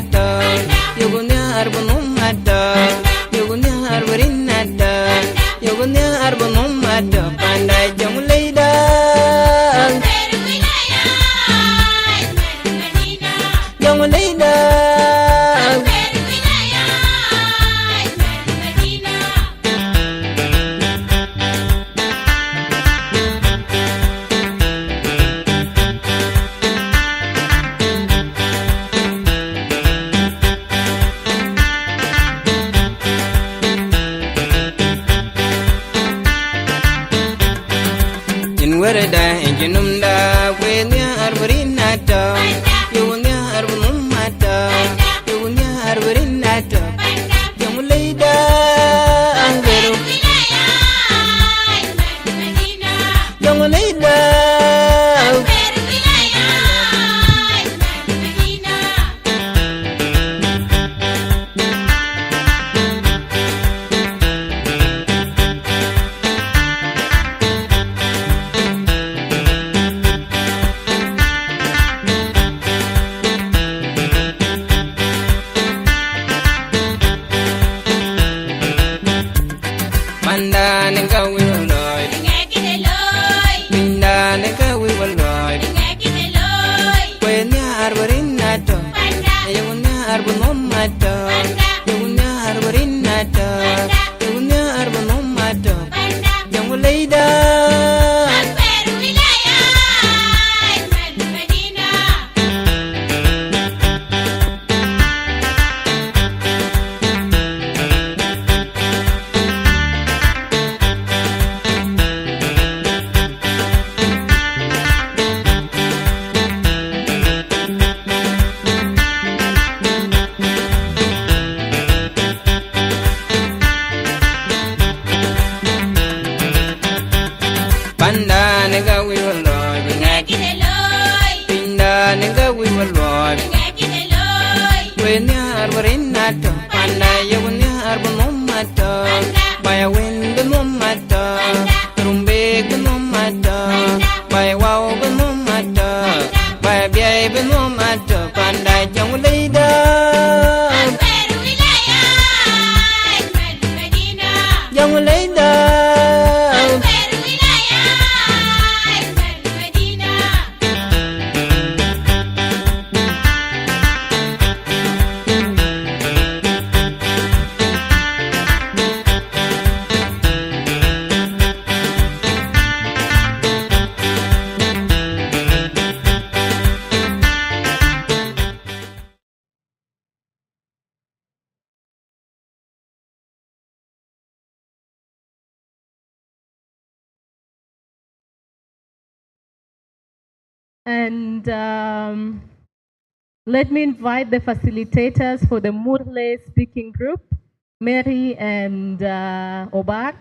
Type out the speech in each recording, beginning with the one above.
Warinata, Yugunya Arbonumata, Yugunya Arborinata, Yugunya Arbonumata, Pandai Jonglei State, Jonglei State. Warada enjinumda wenya arborinata yunya arbonumata yunya arborinata Jonglei angeru Jonglei And let me invite the facilitators for the Murle speaking group, Mary and Obar.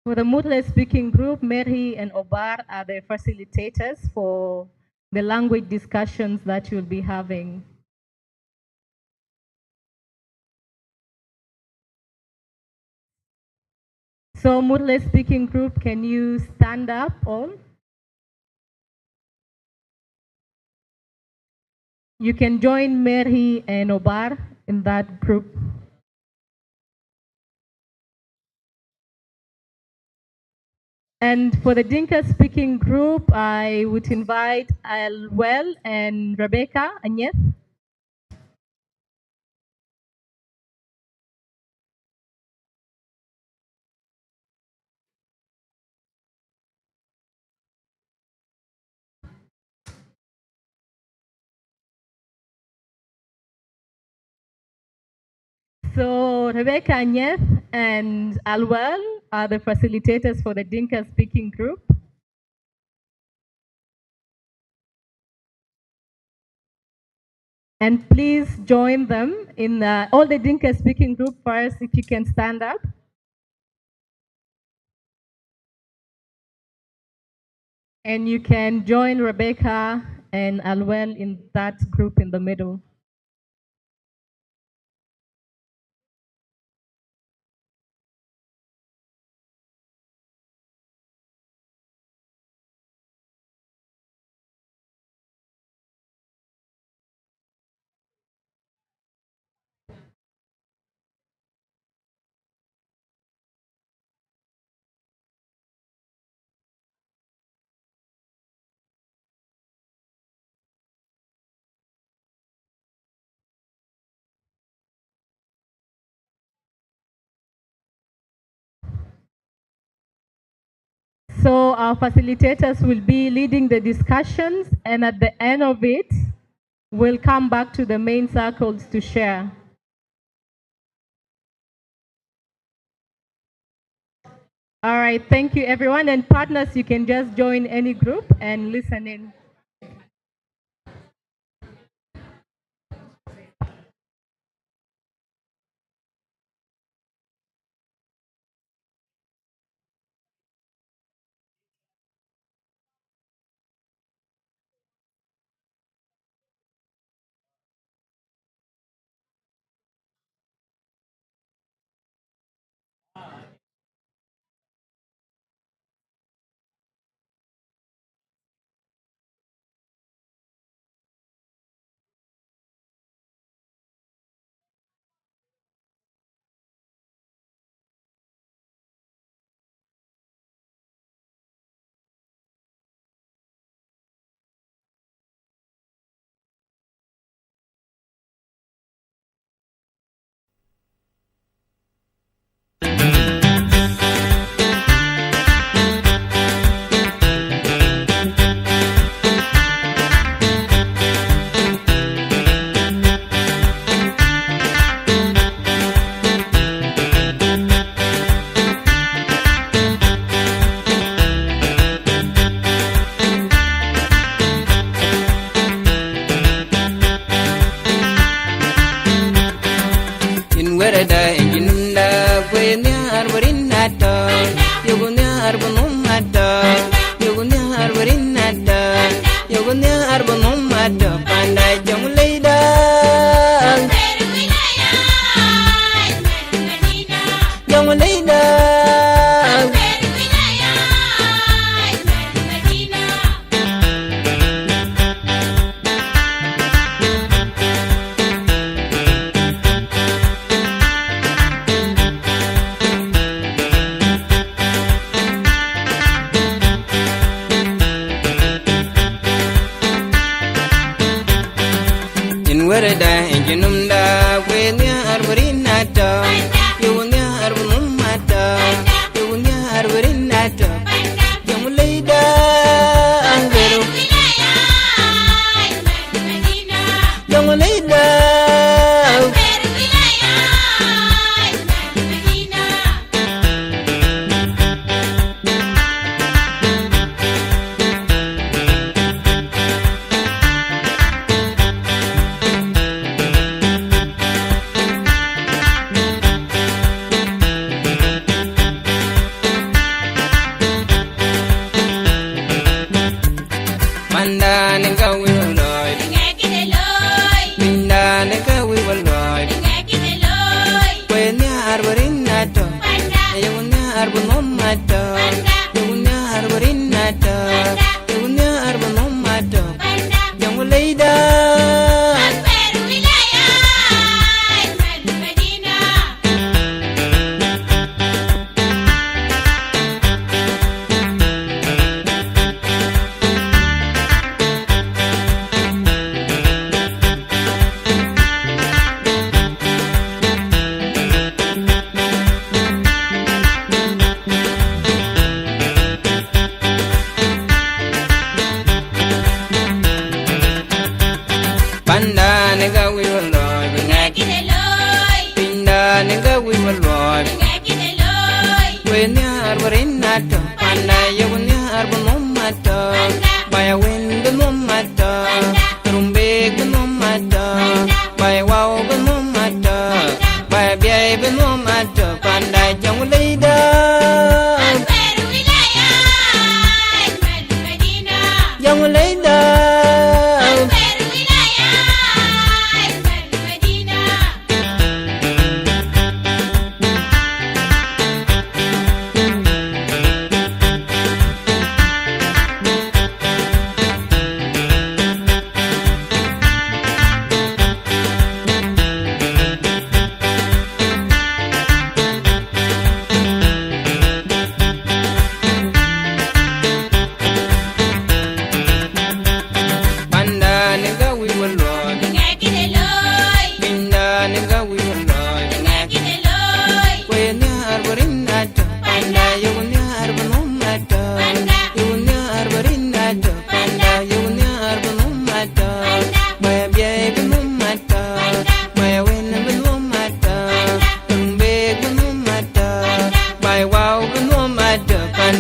For the Murle speaking group, Mary and Obar are the facilitators for the language discussions that you'll be having. So Murle speaking group, can you stand up all? You can join Mary and Obar in that group. And for the Dinka speaking group, I would invite Alwell and Rebecca Agnes. So Rebecca Agnes and Alwell are the facilitators for the Dinka speaking group. And please join them in all the Dinka speaking group first, if you can stand up. And you can join Rebecca and Alwell in that group in the middle. So our facilitators will be leading the discussions, and at the end of it, we'll come back to the main circles to share. All right, thank you everyone. And partners, you can just join any group and listen in.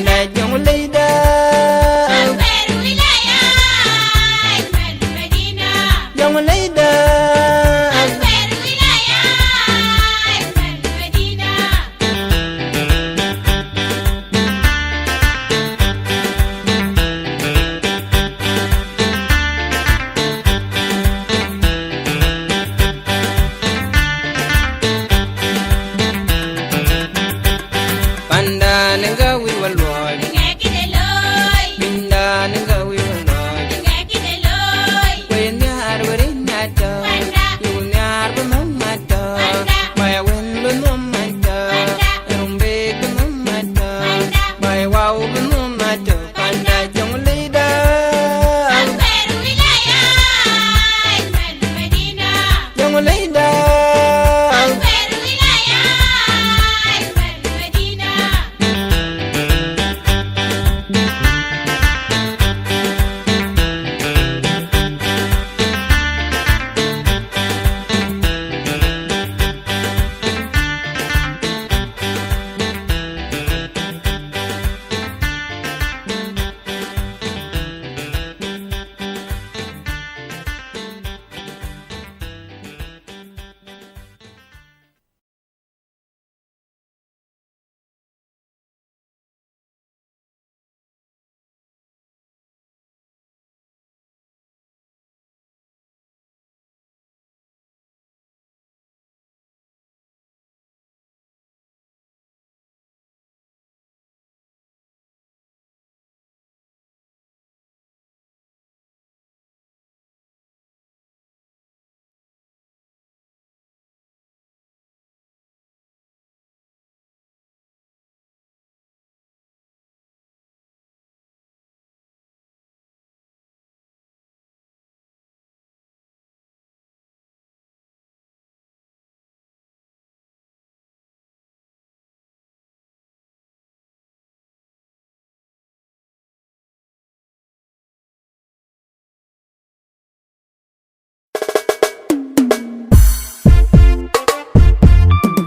panda Jonglei da Jonglei da panda nanga we will roy pinda nanga we will roy when ya arbore nata you nyar ba mamata my when ba mamata rumbe ba mamata my wow ba mamata panda Jonglei da Jonglei da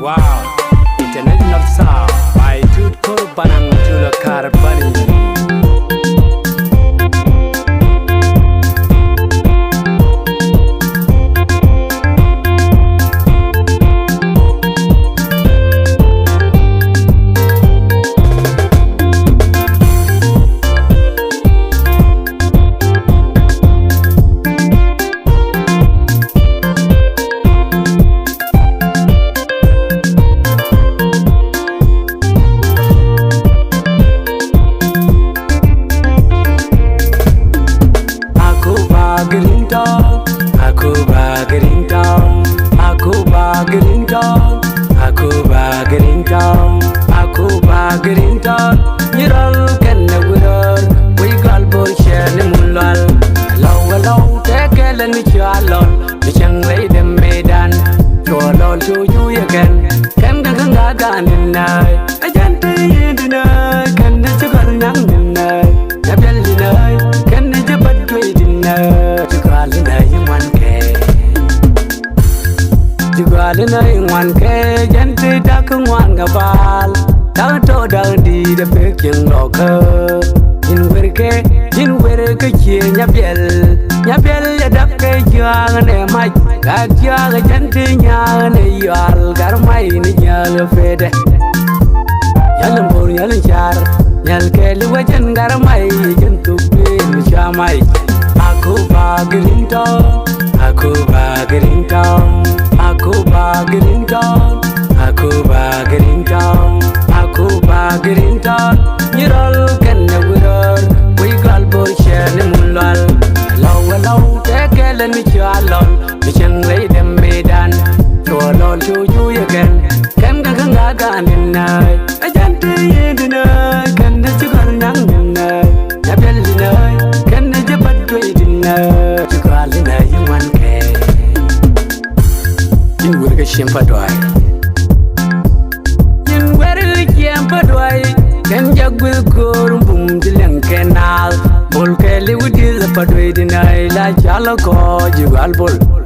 Wow, international sound by Tut Korbanang Tula Karbani.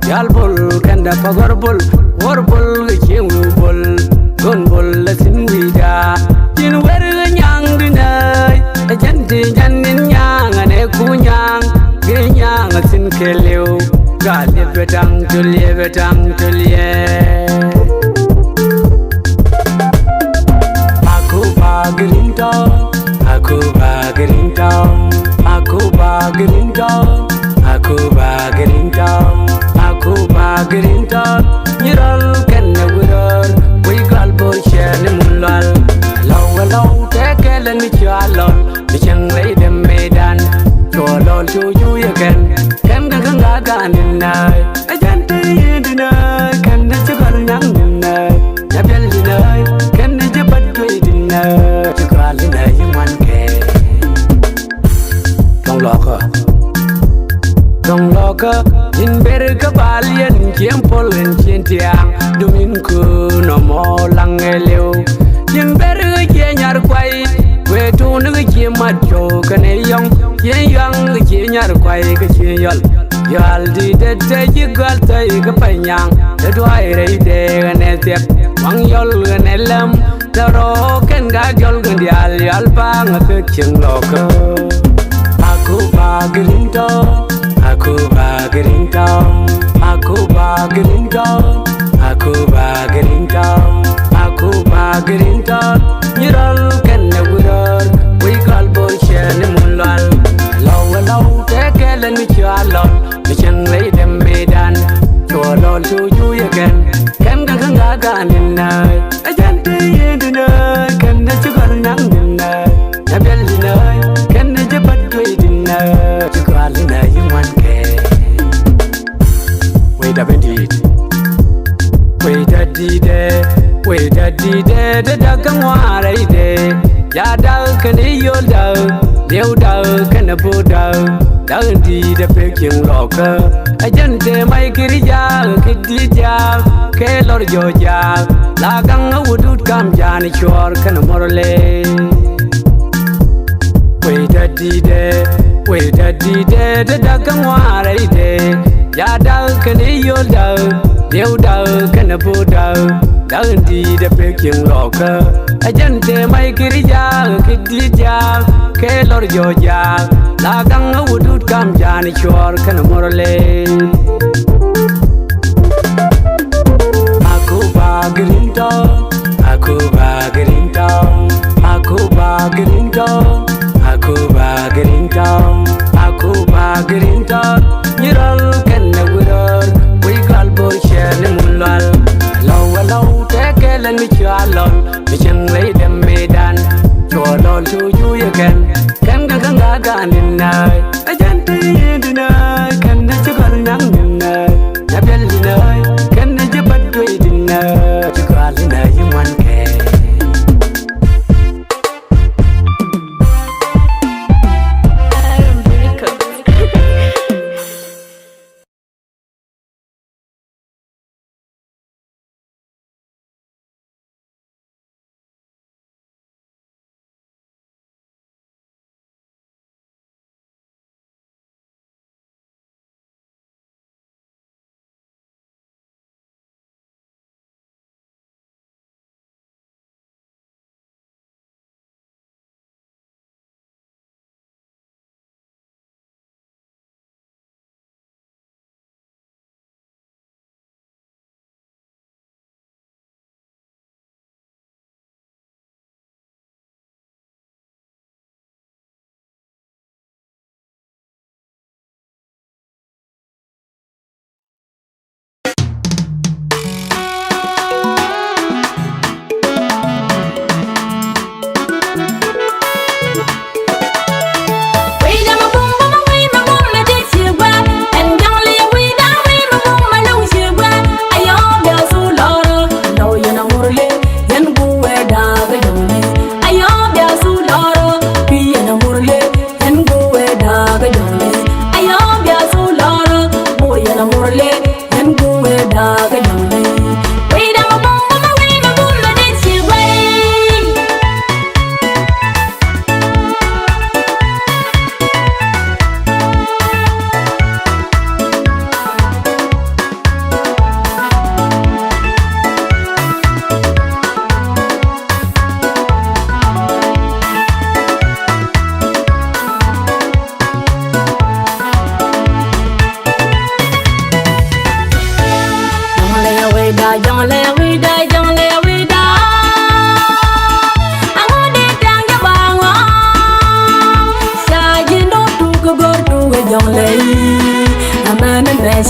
Yalbol, kanda pagorbol, warbol, chewbol, gunbol, la sinwida. In where the young dinai janti janin yang ane kunyang ginyang sin keleu galie betang tulie aku bagerinta aku bagerinta aku bagerinta aku bagerinta aku bagerinta nyiral kenne wiror wi galbor chen mulal law tekelen mi chalon mi changlei dem medan tolol chu yaken kan ganin nai ajante yedinai kan chukal nang dinai nabel dinai kan jabat doi dinai chukal dinai man ke Dong loka in berga balien chiem polen chien tiang dumin ku no mo lang eleu in berga chenyar kwai we tu nu che macho kane yong yen yang che nyar kwai ke che yol yal di de ji gal tai ke panyang de dwai re de ne tep wang yol ne lam da ro ken ga yol gan yal pa nga ke ching loka aku bagerinta aku bagerinta aku bagerinta aku bagerinta aku bagerinta nyiral kenne wiror wi galbor chen mulal law tekelen mi chalon mi changlei dem medan tolol chu yaken kan ganin nai ajante yedinai kan chugal nang dinai nabel dinai kan jabat doi dinai chugal dinai man ke wait a minute wait a dide da kan ware de ya da kan yol da deu da kan bu da di da peking loka ajante mai kirja kidija ke lor joja la kan wudut kam jan chor kan morle wait a dide da kan ware de ya da kan yol da deu da kan bu da di da peking loka ajante mai kirja kidija ke lor joja la kan wudut kam jan chor kan morle aku bagerinta aku bagerinta aku bagerinta aku bagerinta aku bagerinta nyiral kenne wiror wi galbor chen mulal law tekelen mi chalon mi changlei dem medan tolol chu yaken kan ganin nai ajante yedinai kan chukal nang dinai nabel dinai kan jabat doi dinai chukal dinai man ke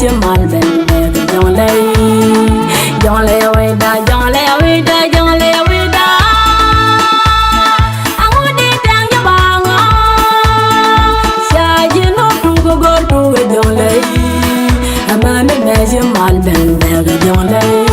Messi Malben, Jonglei away da, Jonglei away da, Jonglei away da. Angudi dang jabanga, shaji no tugo go to Jonglei. Amani Messi Malben, Jonglei.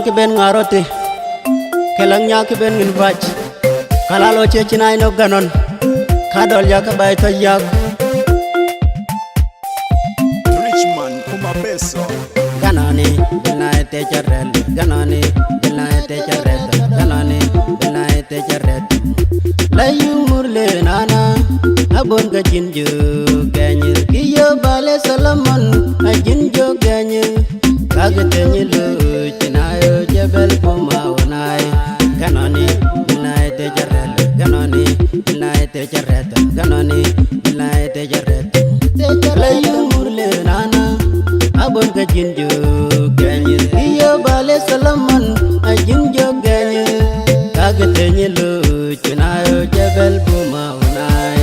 ke ben ngarote kelang nya ke ben ngin bach kalalo che chinai no ganon kadol ya ka bay to yak Richman kuma peso ganani bilai te charrel ganani bilai te charret ganani bilai te charret layu murle nana abon ga jinju ganyi kiyo bale salaman ajinjo ganyi kagate nyilu chinayo jebel Boma onai ganani bilai te charrel ganani bilai te charret ganani bilai te charret layu murle nana abon ga jinju ganyi kiyo bale salaman ajinjo ganyi kagate nyilu chinayo jebel Boma onai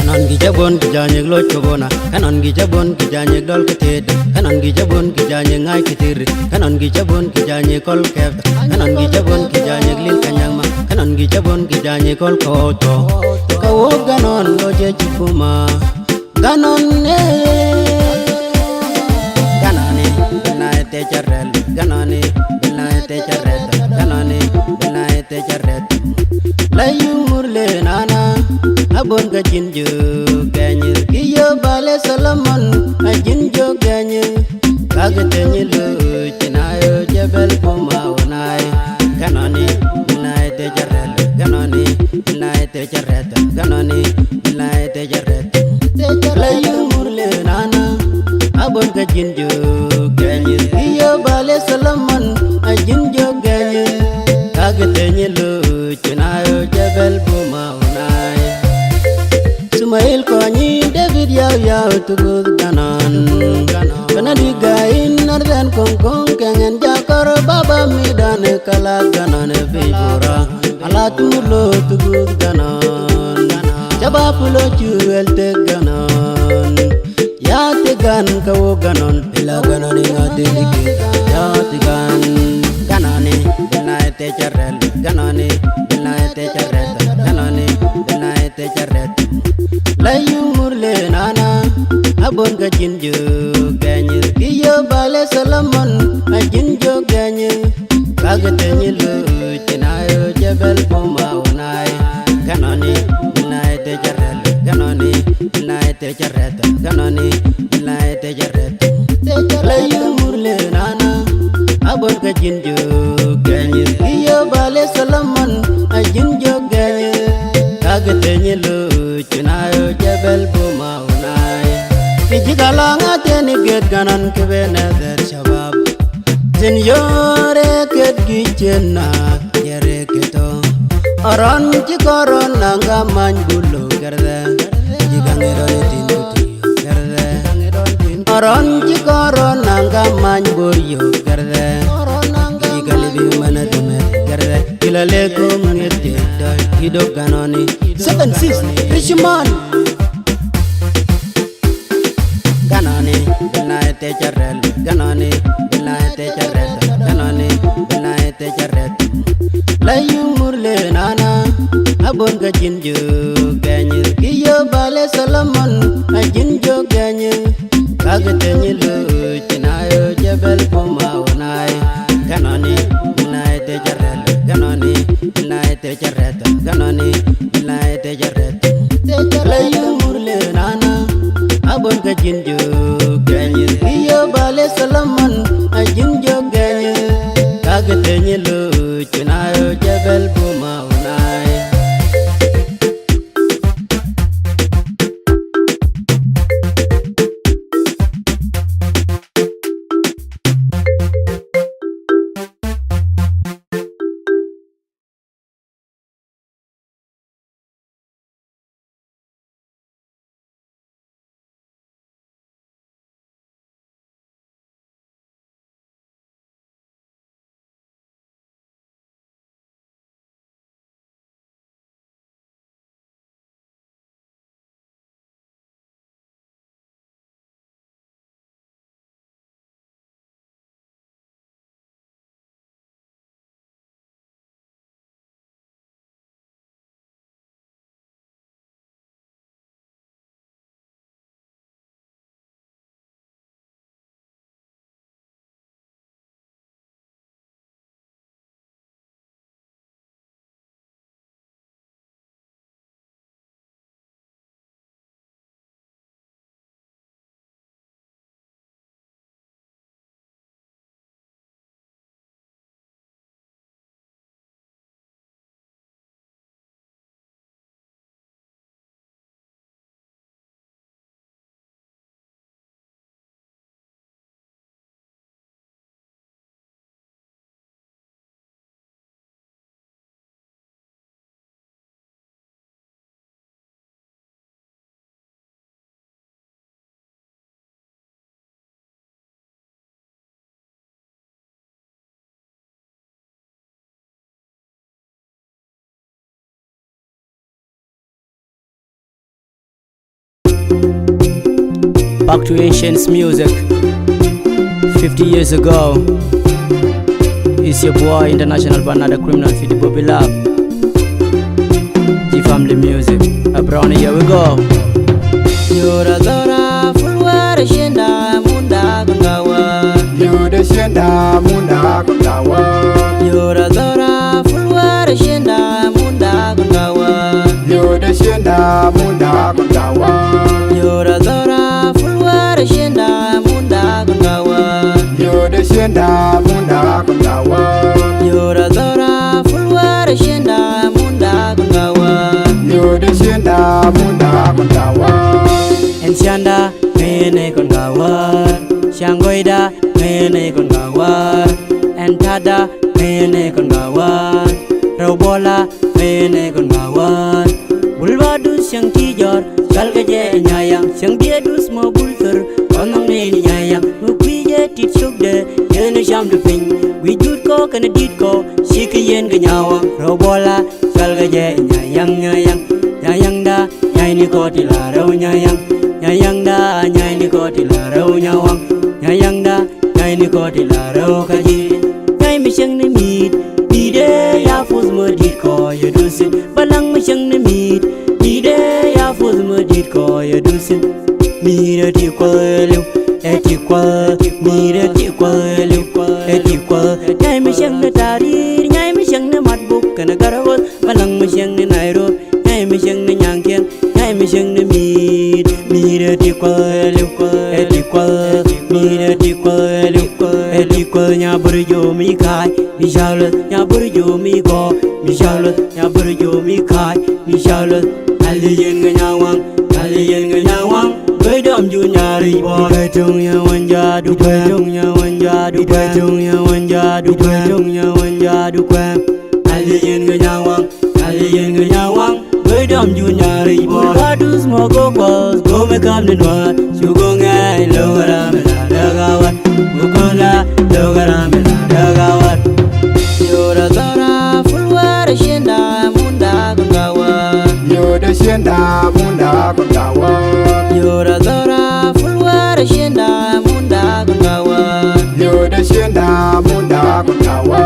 kanon gi jabon gi janye lo chobona kanon gi jabon gi janye dol keted kanon gi jabon gi janye ngai ketir kanon gi jabon gi janye kol kev kanon gi jabon gi janye lil kanyama kanon gi jabon gi janye kol koto kawo ganon lo je chukuma ganon ne ganani bilai te charrel ganani bilai te charret ganani bilai te charret layu murle nana abon ga jinju ganyi kiyo bale salaman ajinjo ganyi kagate nyilu chinayo jebel Boma onai ganani bilai te charrel ganani bilai te charret ganani bilai te charret layu murle nana abon ga jinju ganyi kiyo bale salaman ajinjo ganyi kagate nyilu chinayo jebel Boma onai Sumail konyi David yaw tugud ganon kana digain nardan kongkong kengen jakor baba midan kala ganon bibura ala tulo tugud ganon jaba pulo juel te ganon ya te gan kawo ganon ila ganon ingate dikita ya te gan ganani bilai te charrel ganani bilai te charret ganani bilai te charret layu murle nana abon ga jinju ganyi kiyo bale salaman ajinjo ganyi kagate nyilu chinayo jebel Boma onai ganani bilai te charrel ganani bilai te charret ganani bilai te charret layu murle nana abon ga jinju ganyi kiyo bale salaman ajinjo ganyi kagate nyilu chinayo jebel Boma onai kijigalanga teni get ganan kebene der shabab senyore ket gichena yere keto aron chikoron nanga manjbulo gerde jigangero tinduti gerde aron chikoron nanga manjboyo gerde jigalibi manadume gerde kilaleko ngete dai hidok ganoni 76 Richman ganani bilai te charrel ganani bilai te charret ganani bilai te charret layu murle nana abon ga jinju ganyi kiyo bale salaman ajinjo ganyi kagate nyilu chinayo jebel Boma onai ganani bilai te charrel ganani bilai te charret ganani bilai te charret layu murle nana abon ga jinju ganyi kiyo bale salaman ajinjo ganyi kagate nyilu chinayo jebel Boma onai Back to ancient music. 50 years ago, it's your boy International Banana Criminal 50 Bobby Love. G Family Music. Abrona, here we go. Yura Dora, Fulwara Shenda, Munda Gungawa. Yude Shenda Munda Kundawa. Yura Dora, Fulwara Shenda, Munda Gungawa. Yude Shenda Munda Kundawa. Yura Dora, Fulwara Shenda, Munda Gungawa. Yude Shenda Munda Kundawa. Yura Dora, Fulwara Shenda, Munda Gungawa. Yude Shenda Munda Kundawa. Ensianda, Mene Kongawar. Shangoida, Mene Kongawar. Entada, Mene Kongawar. Robola, Mene Kongawar. Bulbadus yang tijor, Galgaje Nyayang, Sang Biadus mo bulter, Konang Nini Nyayang, Mukwiye tit shugde, Yene Sham de Ping, we jut ko kana dit ko, Shiki yen Ganyawang, Robola, Galgaje Nyayang Nyayang, Nyayang da, Nyayni ko tilarau Nyayang, Nyayang da, Nyayni ko tilarau Nyawang, Nyayang da, Nyayni ko tilarau Kaji, Nyay Mishang ni meet, Ide ya fuz modit ko ya dusin, Balang Mishang ni meet, Ide ya fuz modit ko ya dusin, Mira ti kwaliu, eti kwal, Mira ti kwaliu, eti kwal, Nyay Mishang ni tarir, Nyay Mishang ni matbuk kana garawal, Balang Mishang ni Nairobi, Nyay Mishang ni Nyangkiang, Nyay Mishang ni meet, Mira ti kwaliu, eti kwal, Mira ti kwaliu, eti kwal, nya berjo mi kai, mi Charlotte, nya berjo mi go, mi Charlotte, nya berjo mi kai, mi Charlotte, aliyen nganyawang, aliyen nganyawang, bedam ju nyari bo, bedung nya wanja du, bedung nya wanja du, bedung nya wanja du, bedung nya wanja du kwam, aliyen nganyawang, aliyen nganyawang, bedam ju nyari bo, badus mo go kwas, go me kam de noa, shugo ngai logara me la dagawat, mukola logara me la dagawat. Yura Dora, Fulwara Shenda, Munda Gungawa. Yude Shenda Munda Kundawa. Yura Dora, Fulwara Shenda, Munda Gungawa. Yude Shenda Munda Kundawa.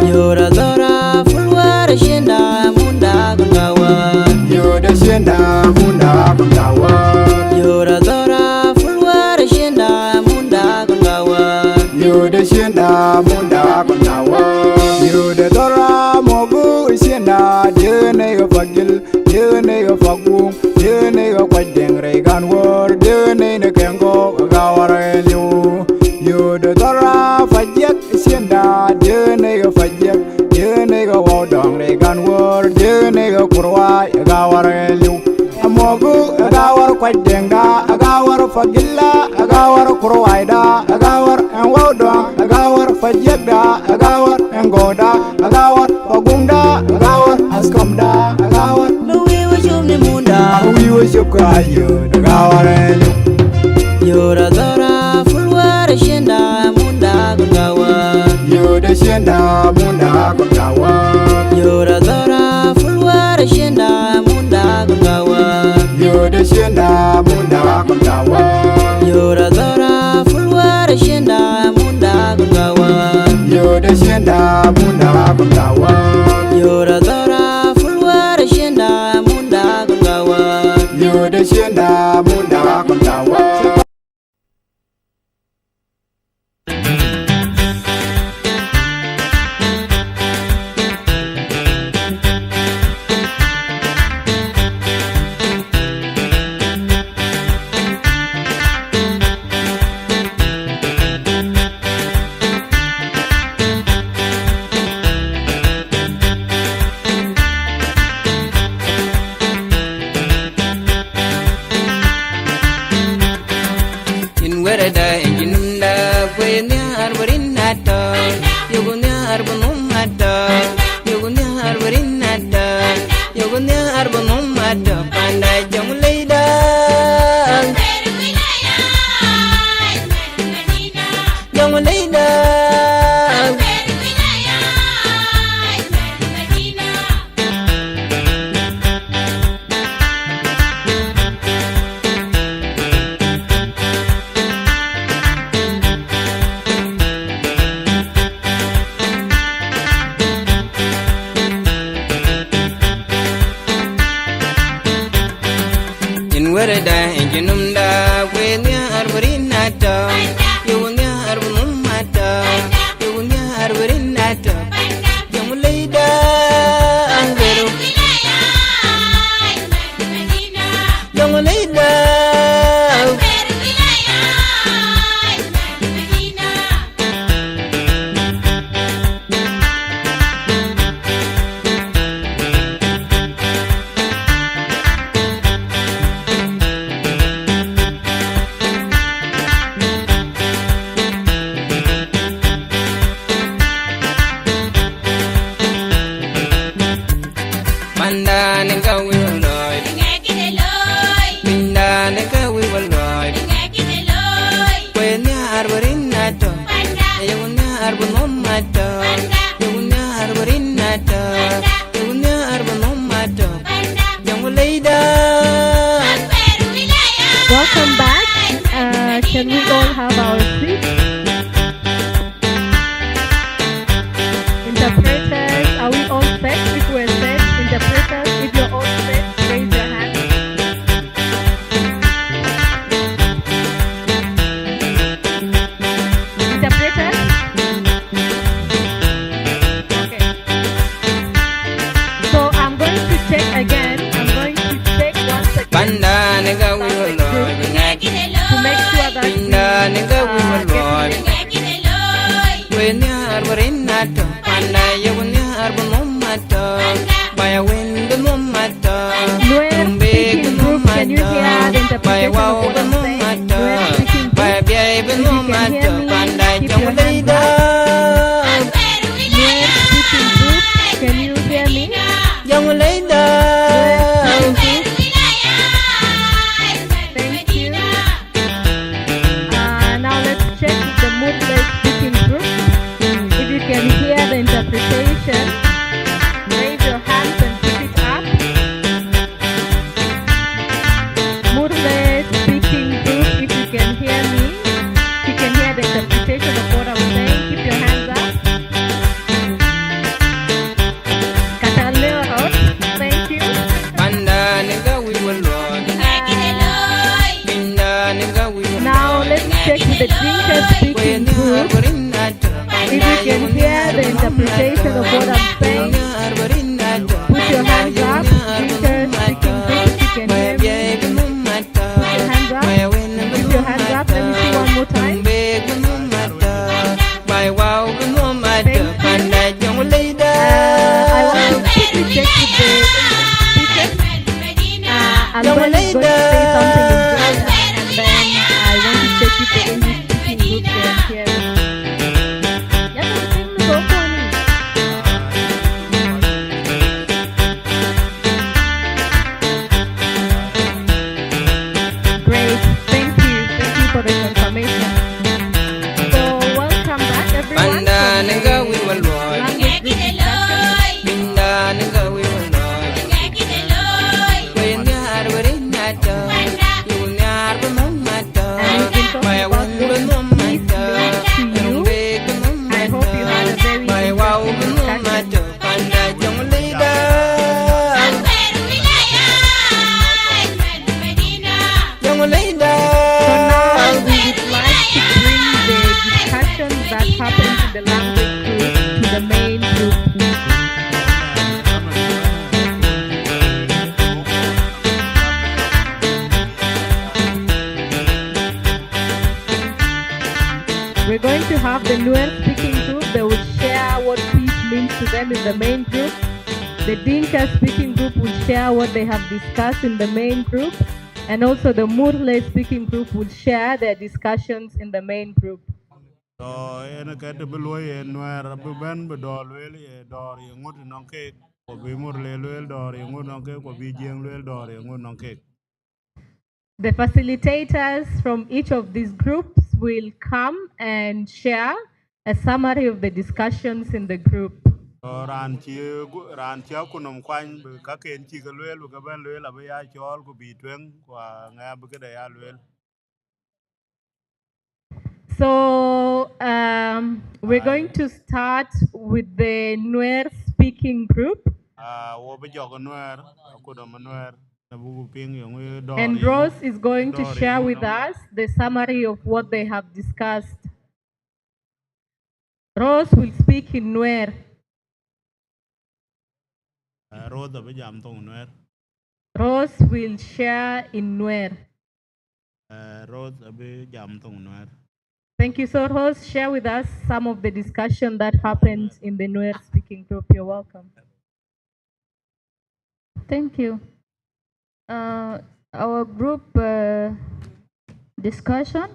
Yura Dora, Fulwara Shenda, Munda Gungawa. Yude Shenda Munda Kundawa. Yura Dora, Fulwara Shenda, Munda Gungawa. Yude Shenda Munda Kundawa. Yude Dora Mogu Shenda Dene Fagil Dene Fagung Dene Kwadeng Regan War Dene Kengo Gawarelu Yude Dora Fajek Shenda Dene Fajek Dene Wodong Regan War Dene Kurwa Gawarelu Mogu Gawar Kwadengda Gawar Fagilla Gawar Kurwaida Gawar and Wodong Gawar Fajekda Gawar and Goda Gawar Fagunda Gawar Askomda Gawar We wish you the Munda. We worship God you Gawarelu Yura Dora, Fulwara Shenda, Munda Gungawa. Yude Shenda Munda Kundawa. Yura Dora, Fulwara Shenda, Munda Gungawa. Yude Shenda Munda Kundawa. Yura Dora, Fulwara Shenda, Munda Gungawa. Yude Shenda Munda Kundawa. Yura Dora, Fulwara Shenda, Munda Gungawa. Yude Shenda Munda Kundawa. werda injinumda wenya arbarinata yunya arbumata yunya arbarinata Jonglei angero Jonglei Welcome back. Can we all have our seats? Interpreters, are we all set? If we're set, interpreters, if you're all set, raise your hand. Interpreters? Okay. So I'm going to check again. I'm going to check once again. To make sure that we speaking group, can you hear the interpretation of what I'm saying? Speaking group, if you can hear me, keep your hands up. Speaking group, can you hear me? Thank you. Now let's check the moodless speaking group. If you can hear the interpretation, raise your hands and put it up. Moodless speaking group, if you can hear me, if you can hear the interpretation of what I'm saying, keep your hands up. Thank you. Now let's check with the Dinka speaking group. If you can hear the interpretation of what I'm saying, put your hands up. Dinka speaking group, if you can hear me, put your hands up. Put your hands up. Let me see one more time. Thank you. I want to quickly check with the speakers. I'm going to say something in German, and then I want to check with the English speaking group can hear me. Great, thank you for the confirmation. So welcome back everyone. Language discussion. Happens in the language group to the main group. We're going to have the Nuer speaking group. They will share what peace means to them in the main group. The Dinka speaking group will share what they have discussed in the main group. And also the Murle speaking group will share their discussions in the main group. The facilitators from each of these groups will come and share a summary of the discussions in the group. So we're going to start with the Nuer speaking group. And Rose is going to share with us the summary of what they have discussed. Rose will speak in Nuer. Rose will share in Nuer. Thank you. So Rose, share with us some of the discussion that happened in the Nuer speaking group. You're welcome. Thank you. Our group discussion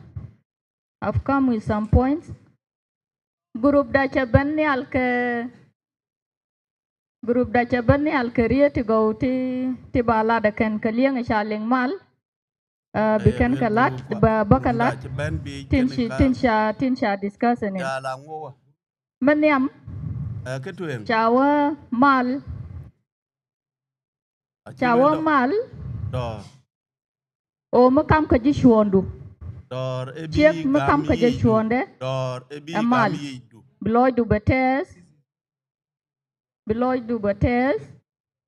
have come with some points. Group dacha bani al career to go to bala da kan kaliang shaling mal bikan kalat bakalat tinsha discussing it. Maniam chawa mal o makam kaji shwondu chiek makam kaji shwonde amal beloy du bates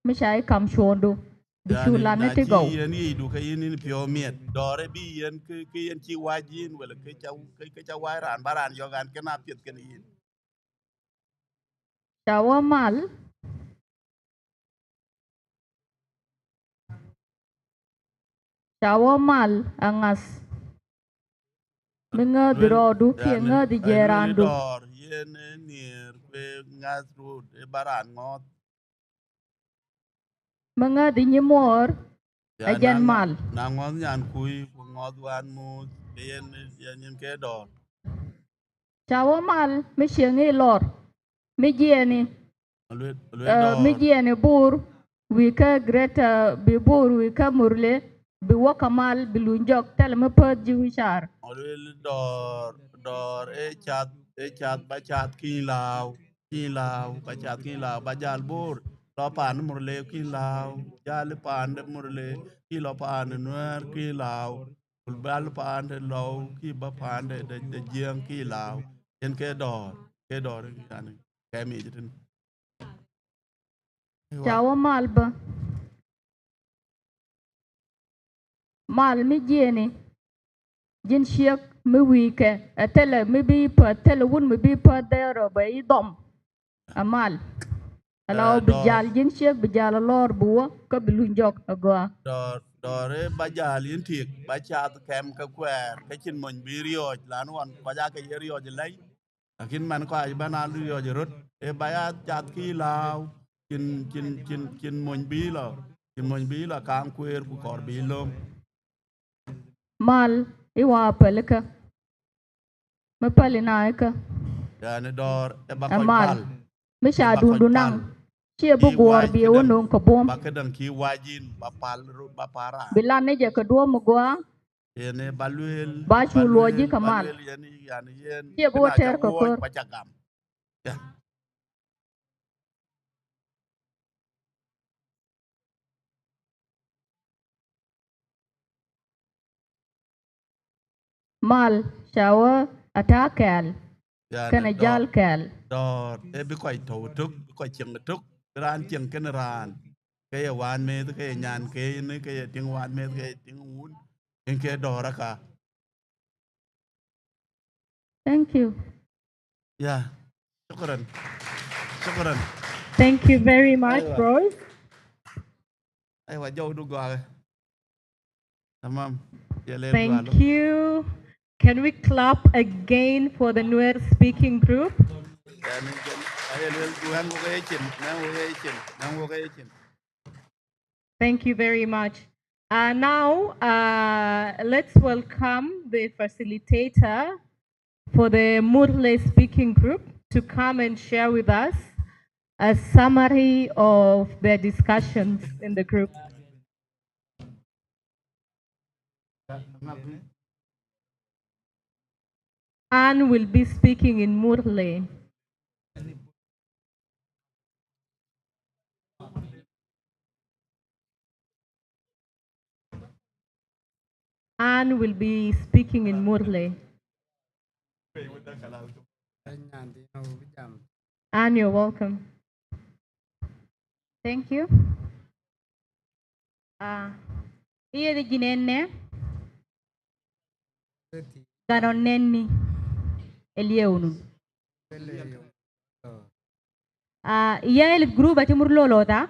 mishai kam shwondu bishulan ne go du kayin pio miet dore bi yen ke yen chi wajin wala ke cha wairan baran yogan kena piet ken yin chawa mal angas menga dirodu ki nga di jerandu yen nir pe ngas rud e baran ngot menga di nyemor ajan mal na ngot nyan kui ngot wan mu yen ke dor chawa mal mi shengi lor mi jieni bur wika Greater Pibor wika murle bi wakamal bi lunjok tel me pet jiwishar dor e chat ba chat ki law ba chat ki law ba jal bor lo pan murle ki law jal pan murle ki lo pan nuer ki law bal pan lo ki ba pan de jeng ki law en ke dor yani ke mi jitin chawa mal ba mal mi jieni jin shiek mi wike atele mi bi pa tele wun mi bi pa dero ba idom amal alaw bijal jin shiek bijal lor buwa ka bilunjok agwa dore ba jal yin tik ba chat kem ka kwer ka chin mon bi rioj lan won ko ja ke rioj lay lakin man ko ay bana rioj rot e ba ya chat ki law chin mon bi la kam kwer ku kor bi lom mal iwa pelka me palina ka yani dor e ba ko amal pal mi sha dundu nang chia bu gwor bi wonong ko bom ba ka dan ki wajin ba pal ba para bilan ne je ka do mo gwa ene balwel ba chu loji kamal yani yen chia bu ter ko kor ba chagam mal shawa atakel kana jal kel dor e bi koy to tuk koy cheng tuk ran cheng ken ran ke ya wan me ke nyan ke ne ke ting wan me ke ting un en ke dora ka thank you ya shukran Thank you very much, Rose. ay wa jow du gwa tamam Thank you. Can we clap again for the Nuer speaking group? Thank you very much. Now, let's welcome the facilitator for the Murle speaking group to come and share with us a summary of their discussions in the group. Anne will be speaking in Murle. Anne will be speaking in Murle. Anne, you're welcome. thank you Iya di ginenne ganon nenni eliewnu. Iya el gruba ci murlolota.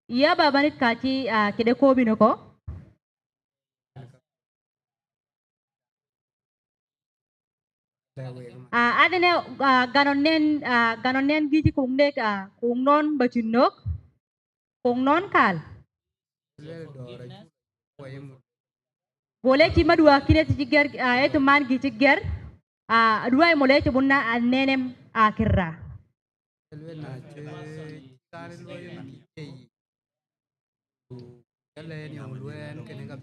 Iya babanit kaci kede ko binoko. Adene ganon nen giji kung nek kung non bajunok kung non kal. Boleh cima dua kine ciger itu man gijiger dua yang boleh cebuna nenem akhirnya.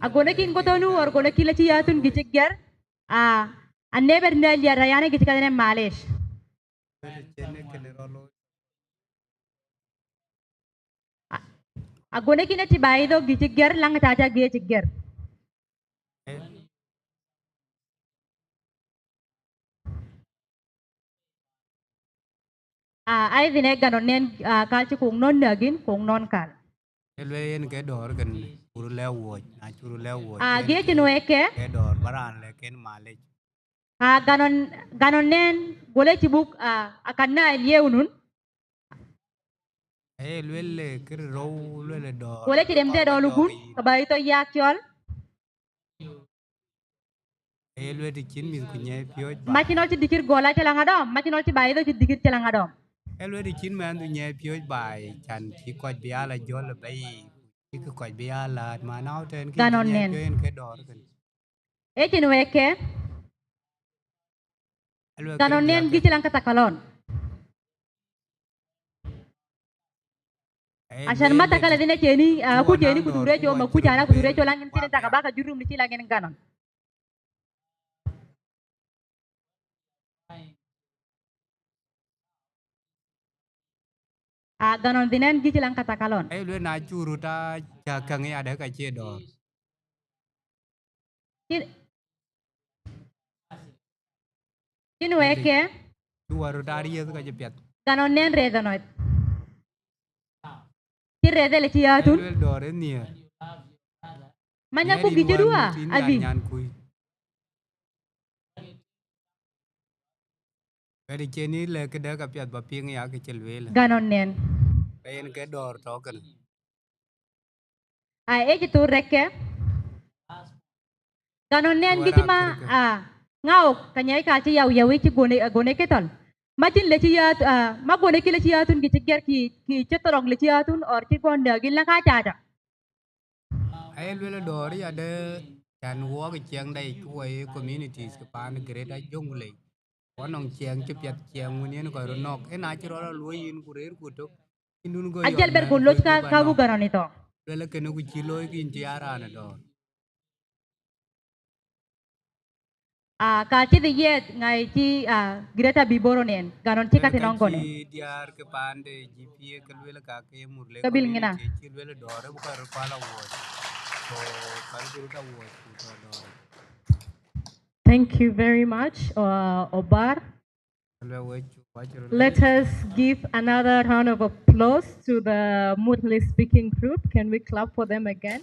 Agone king kotonu or gone kila ciyatun gijiger never nalya rayane gijikadene malish. Agone kine cibaido gijiger lang caca gijiger. Ay dine ganon nen kalci kung non dagin kung non kal. Elwe ke dor kan churu lewo na churu lewo Dia cinueke ke dor baran le ken male ganon nen boleh cibuk akan na yeunun. elwe le ke ro le dor Boleh cidem de dolugun kabai to yakyol. elwe di kin min kunye pyo ba Machinol ci dikir gola ci langadom, machinol ci bayi do ci dikir ci langadom. elwe di kin man du nye pyo ba chan ki ko biala jol bai ki ko biala ma naw ten ki Ganon nye nen. pyo en ke dor kan Cinueke elwe ganon nen gi ci lang katakalon. Asan mata kala dine ceni aku ceni kudure jo ma kujana kudure jo langin tine takabaka jurum ni ci langin ganon. Ganon dinen gi ci lang katakalon. elwe na churu ta cha kang ya da ka che dor Cinueke duwaru ta riya ka je pet ganon nen redanoit. Ci redele ci yatun. elwe dor ni Manya ku gi dua abi. nyan kui Jadi kini le ke da ka pet ba ping ya ke chelwe le Ganon nen. en ke dor to kan Ci tu reke. Ganon nen gi ci ma ngau kanyai ka ci yaw yawi ci gone ketol. Macin le ci yat ma gone ki le ci yatun gi ci ger ki ci torong le ci yatun or ci gonda gi la ka caca. ai le dor ya de kan wo ke chiang dai kuai communities ke pan Greater Jonglei wonong chiang ke pet chiang munien ko ro nok en a chiro lo yin kurer kuto indun go Ajal ber gollos ka bu ganon ito. le ke no ku chilo ki intiara na dor Ka ci di yet ngai ci Greater Pibor nen ganon ci katinong gone. diar ke pande GPA ke le ka ke murle Kabil ngina. ci le dor bu ka ro pala wo so kal ku ta wo to dor Thank you very much, Obar. Let us give another round of applause to the Murle speaking group. Can we clap for them again?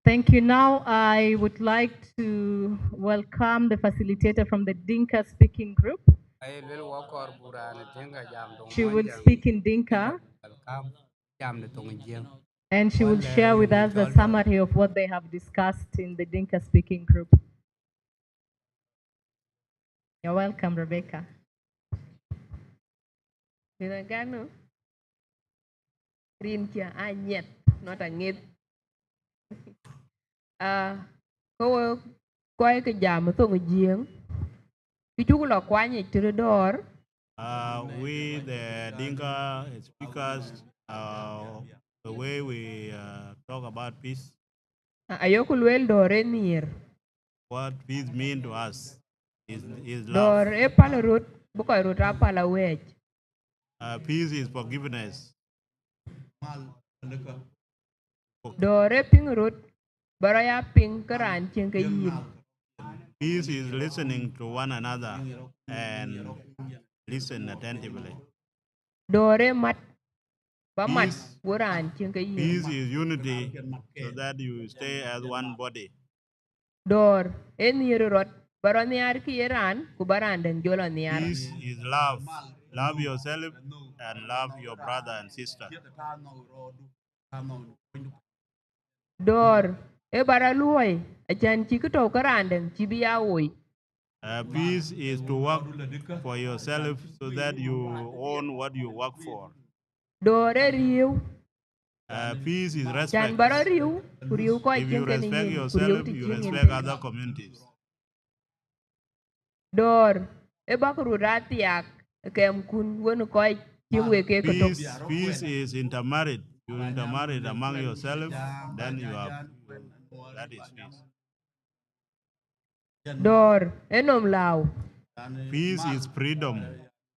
Thank you. Now I would like to welcome the facilitator from the Dinka speaking group. She will speak in Dinka. And she will share with us the summary of what they have discussed in the Dinka speaking group. You're welcome, Rebecca. Gano rin kia anyet not a ngit ko quay cái jam to ngieng ki chu lo kwanye tirodor We the Dinka speakers the way we talk about peace, ayoko lwel dore nir what peace mean to us is love. dor e palo rut buko rut apala wech Peace is forgiveness. dore ping rut baraya ping karan chen ka yin Peace is listening to one another and listen attentively. Dore mat ba mat Peace, wuran chin ka yin. peace is unity so that you stay as one body. Dor en yirot baro niar ki iran ku baranden jolo niar. Peace is love. Love yourself and love your brother and sister. Dor e bara luoy achan chi kito karanden chi biya woi. Peace is to work for yourself so that you own what you work for. Dore riu Peace is chan respect. baro riu ku riu ko If you chin kan respect yin ku riu yourself, ti you chin respect yin. other communities. Dor e bakru ratiak kem kun wonu ko chin we ke ko tok. Peace is intermarried. You intermarried among yourself, then that is peace. Dor enom lao. Peace is freedom,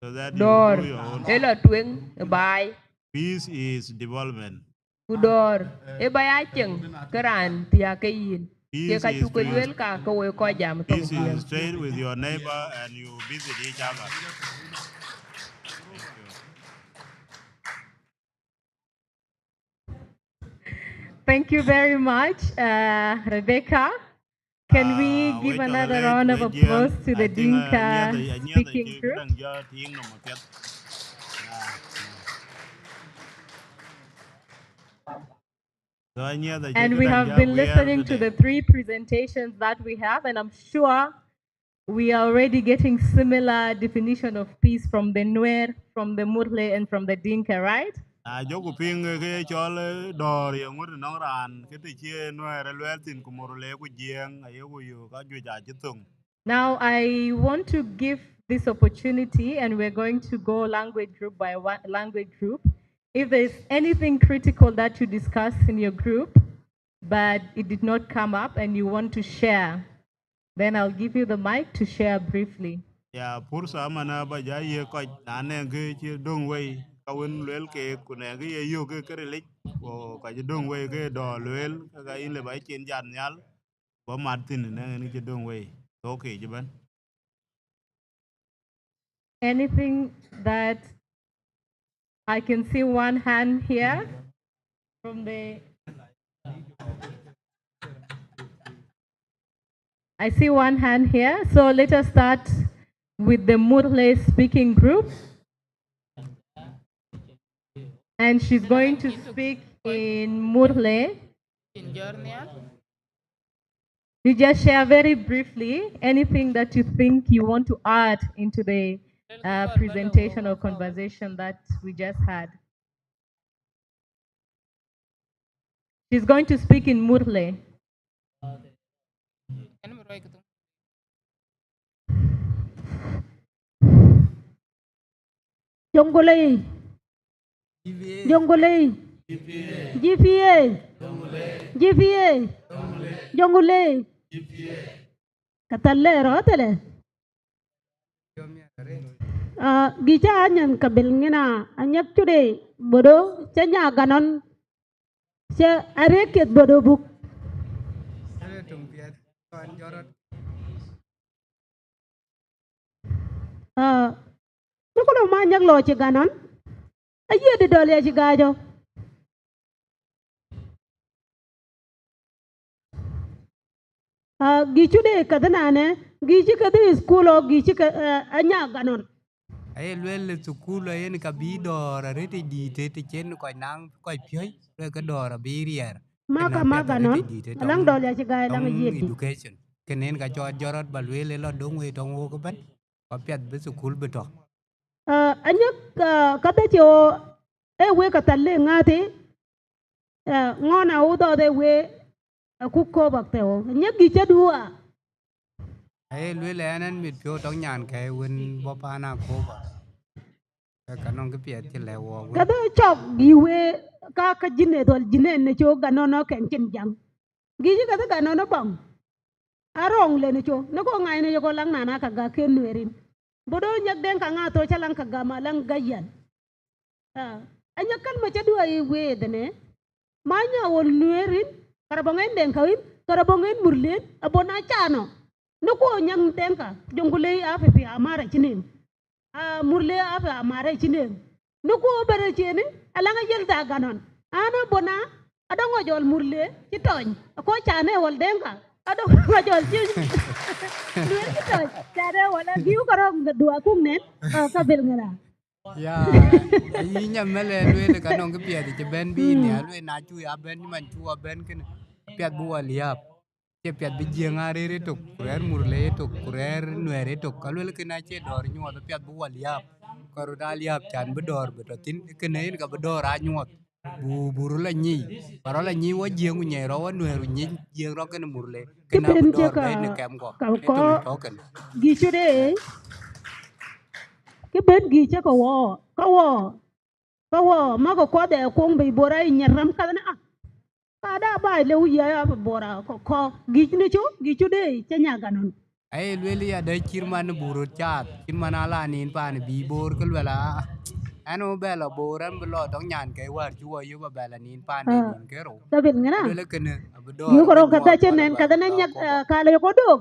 so that you Dor do your own. ela tweng bai. Peace is development. Kudor e baya cheng karan tia ke yin. Ke Peace ka is chu ke lwel ka ko we ko jam to peace jien. is trade with your neighbor and you visit each other. Thank you very much, Rebecca. Can we give another round of applause to the Dinka speaking group? And we have been listening to the 3 presentations that we have, and I'm sure we are already getting similar definition of peace from the Nuer, from the Murle, and from the Dinka, right? Joku ping ke chol dor ye ngur no ran ke ti che no re lwel tin ku mor le ku jieng ayo ku yu ka ju ja chitung. Now, I want to give this opportunity, and we're going to go language group by language group. If there's anything critical that you discussed in your group, but it did not come up and you want to share, then I'll give you the mic to share briefly. Ya pursa mana ba ja ye ko na ne ke chi dong wei ka wen lwel ke ku ne ke ye yu ke ke lik ko ka ji dong wei ke do lwel ka in le ba chen jan nyal ba martin ne ni chi dong wei to ke ji ban. Anything that I can see one hand here from the. I see one hand here. So let us start with the Murle speaking group. And she's going to speak in Murle. You just share very briefly anything that you think you want to add into the presentation or conversation that we just had. She's going to speak in Murle. Jonglei. Jonglei. GPAA. GPAA. Jonglei. Katalle rotele. Gicha anyan kabil ngina anyap today bodo chanya ganon che areket bodo buk. Nukulo manyak lo che ganon. Aye de dole che gajo. Gichude kadanane gichi kadi school o gichi anya ganon. Ai lwel sukulu yen ka bi dora rete di te chen ko nang ko pye le ka dora bi rier Maka maganon lang dole che gajo lang yedi. education kenen ka cho jorot ba lwel lo dong we tong wo ko ban ko pyat be sukul be to Anyak kata cho we katalle ngati ngona udo de we kuko bakteo anyak gicha dua. ai lwel anan mit pyo tong nyan kai wen bo pa na ko ba ka non ke pyat ke le wo Kata chok giwe ka jine dol jine ne cho ganono ken kin jang. Giji kata ganono bang. Arong le ne cho ne ko ngai ne ko lang nana ka ga ken werin. Bodo nyak den ka ngato chalang ka gama lang gayan. Anyak kan ma dua we dene. Manya wol nuerin karabongen den kawin karabongen murlet abona chano. No ko nyang den ka jongulei afi pi amara chinin. murle apa mare chinen nuko bere chene alanga jelta ganon ana bona ado ngojol murle chitony ko chane wal denga ado ngojol chi luel chitony chane wala giu karong dua kung nen ka bel ngara ya yi nyamele lwe ka nong pia di ben bi ne lwe na chu ya ben man chu ben ken pia bu aliap che pia bi jenga re to kurer murle to kurer nuere to kalwe ke na che dor nyu to pia bu aliap karu da aliap chan bu dor bu to tin ke ne ka bu dor a nyu bu buru la nyi paro la nyi wo jengu nye ro wa nueru nyi jeng ro ken murle ke na bu dor be ne kem ko to ken gi chude ke ben gi che ko wo ma ko de kong be bora nyaram ka na kada ba le uya ya bora ko gi ne chu gi chude che nya ganon ai lweli ya da kirman buru chat kirman ala nin pan bi bor ko lwela ano bela boran blo dong nyan ke war chuo yu ba bela nin pan nin ke ro sabin ngana lwela ken abdo yu ko ka ta chen nen kada na nyak ka le ko do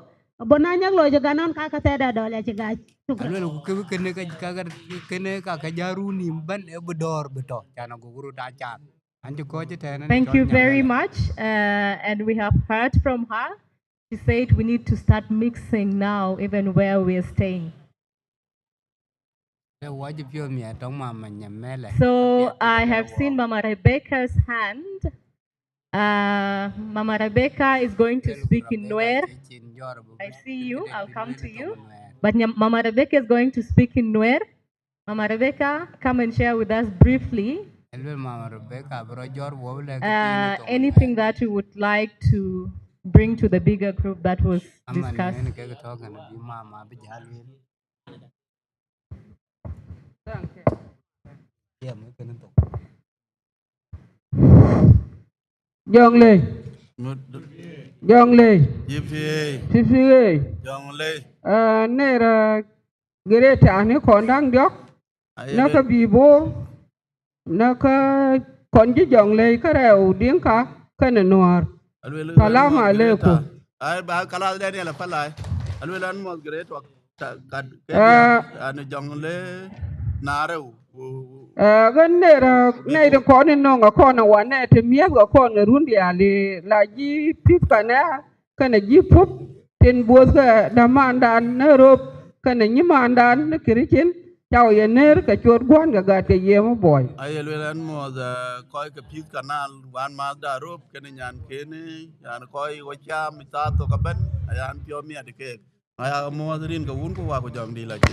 bona nyak lo je ganon ka ta da do le che ga lwela ku ken ka ka jaru ni ban e bdor beto chana go guru da chat anju ko je tena. Thank you very much, and we have heard from her. She said we need to start mixing now, even where we are staying. So I have seen Mama Rebecca's hand. Mama Rebecca is going to speak in Nuer. I see you. I'll come to you. But Mama Rebecca is going to speak in Nuer. Mama Rebecca, come and share with us briefly anything that you would like to bring to the bigger group that was discussed. Jonglei GPAA Jonglei nera Greater ni kondang diok naka Pibor naka konji Jonglei kareu dinka kana nuar salam alaikum ai ba kala da ne la falai alwelan mo Greater kad an Jonglei nareu gan nera koni nonga kona wane te miega kona rundi ali la ji pipkana kana ji pup ten boga damandan nerop kana nyimandan ne kirichin chaw ye ner ka chot gwan ga gat ke yemo boy ayelwelan mo da koy ka Peace Canal wan ma da rop kana nyan kene yan koy wo cham ta to ka ben ayan pyo mi adike aya mo rin ka un ko wa ko jam di la ji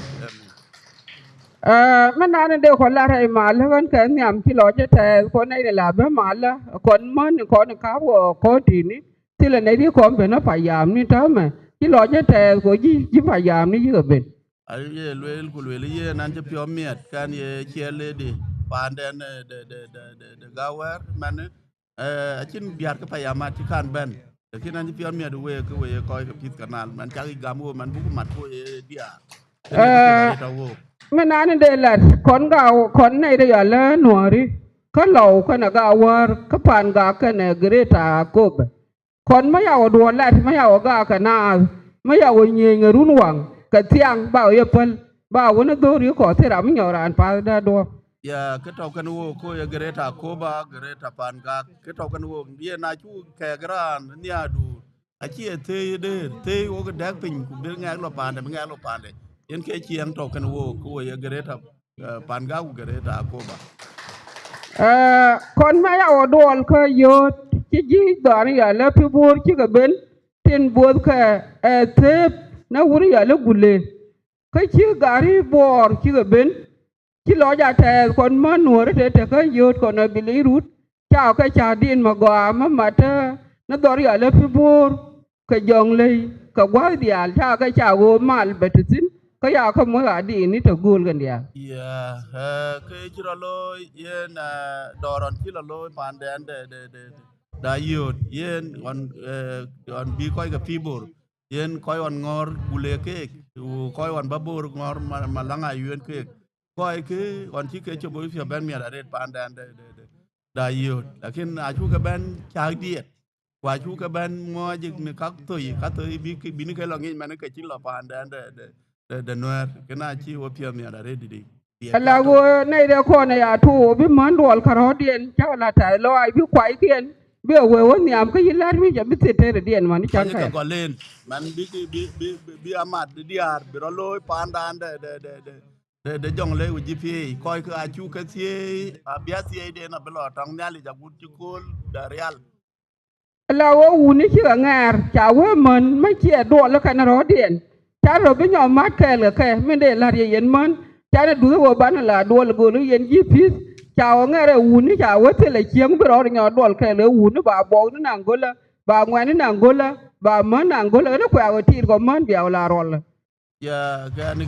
manana de ko la ray mal wan ka nyam ti lo je te ko nei la be mal kon mon ko ne ka wo ko ti ni ti le nei di ko be na pa yam ni ta me ti lo je te ko ji pa yam ni yo ben ay ye lwel ku lwel ye nan je pyo miet kan ye chele di panden de gawer man achin biar ka payama ti kan ben kin nan je pyo miet we ko ko Peace Canal man cha gam wo man bu mat ko ye dia manana de la kon nei de ya la nuari ka lo ka na ga war ka pan ga ka ne Greater ko kon ma ya do la ma ya ga ka na ma ya wo nye ngarun wang ka tiang ba ye pal ba wo na do ri ko te ram nyoran pa da do ya ke to kan wo ko ya Greater ko ba Greater pan ga ke to kan wo ye na chu ke gran ni adu achi te de te wo ga dak pin ku be nga lo pan de nga lo pan de yen ke chiang to kan wo ko ya Greater pan ga ku Greater ko ba kon ma ya wo do ka yo ci ji do ya la Pibor ci ga ben ten bo ka te na wuri ya la gule ka ci gari bor ci ga ben ci lo ja te kon ma nuor te ka yo ko na bili rut cha ka cha din ma go ma mata na do ya la Pibor ka Jonglei ka gwa dia cha ka cha go mal betin ka ya ka mo ga di ni to gul gan dia ya ke chiro lo yen doron chiro lo panden de da yot yen on bi koy ga Pibor yen koy on ngor gule ke koy on babor ngor malanga yuen ke koy ke on chi ke chobo fi ben mi red panden de da yot lakin a chu ga ben cha diet wa chu ga ben mo jik ni ka to bi ni ke lo ngi man ke chi lo panden de de nuer kena chi wo pia mi ada ready di ala go nei de ko na ya tu bi man dol karo dien cha la ta lo ai bi kwai kien bi we won yam ka yilar mi ja bi te te dien man cha ka ka golen man bi amat diar bi rolo panda de jongle u GPA koy ka chu ka tie a bia tie de na belo tang nyali ja gut kol da real la wo wuni chi ngar cha we man ma chi do la ka na ro dien cha ro bi nyom mat ke le ke mi de la ye yen man cha na du wo ban la do le go lu yen ji pis cha wo ngare wuni cha we te le chieng bi ro nyo do ke le wuni ba bo ni nangola ba ngwa ni nangola ba man nangola na kwa wo ti go man bia la ro la ya ga ni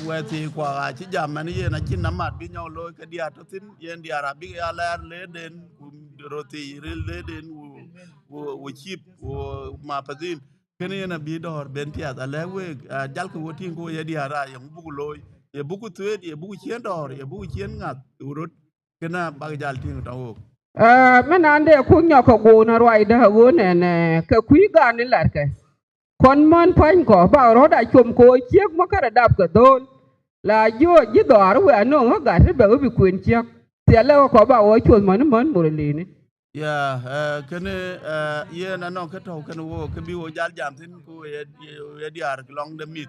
weti kwa chi jam man ye na chin na mat bi nyaw lo ka dia to tin yen dia ra bi ya la le den roti le den wo chip wo ma pazin kene na bi dor ben pia da le we jal ko wotin ko ye dia ra ye bugu loy ye bugu tuet ye bugu chien dor ye bugu chien ngat urut kena ba jal tin ta wo men ande ku nyo ko go na roi da go ne ne ka kui ga ni lar ke kon man pan ko ba ro da chum ko chiek ma ka dap ka don la jo ji dor we no ga te be bi kuin chiek te le ko ba wo chul man man bur li ni ya kene ye na no ka to kene wo ke bi wo jal jam tin ko ye diar long de mit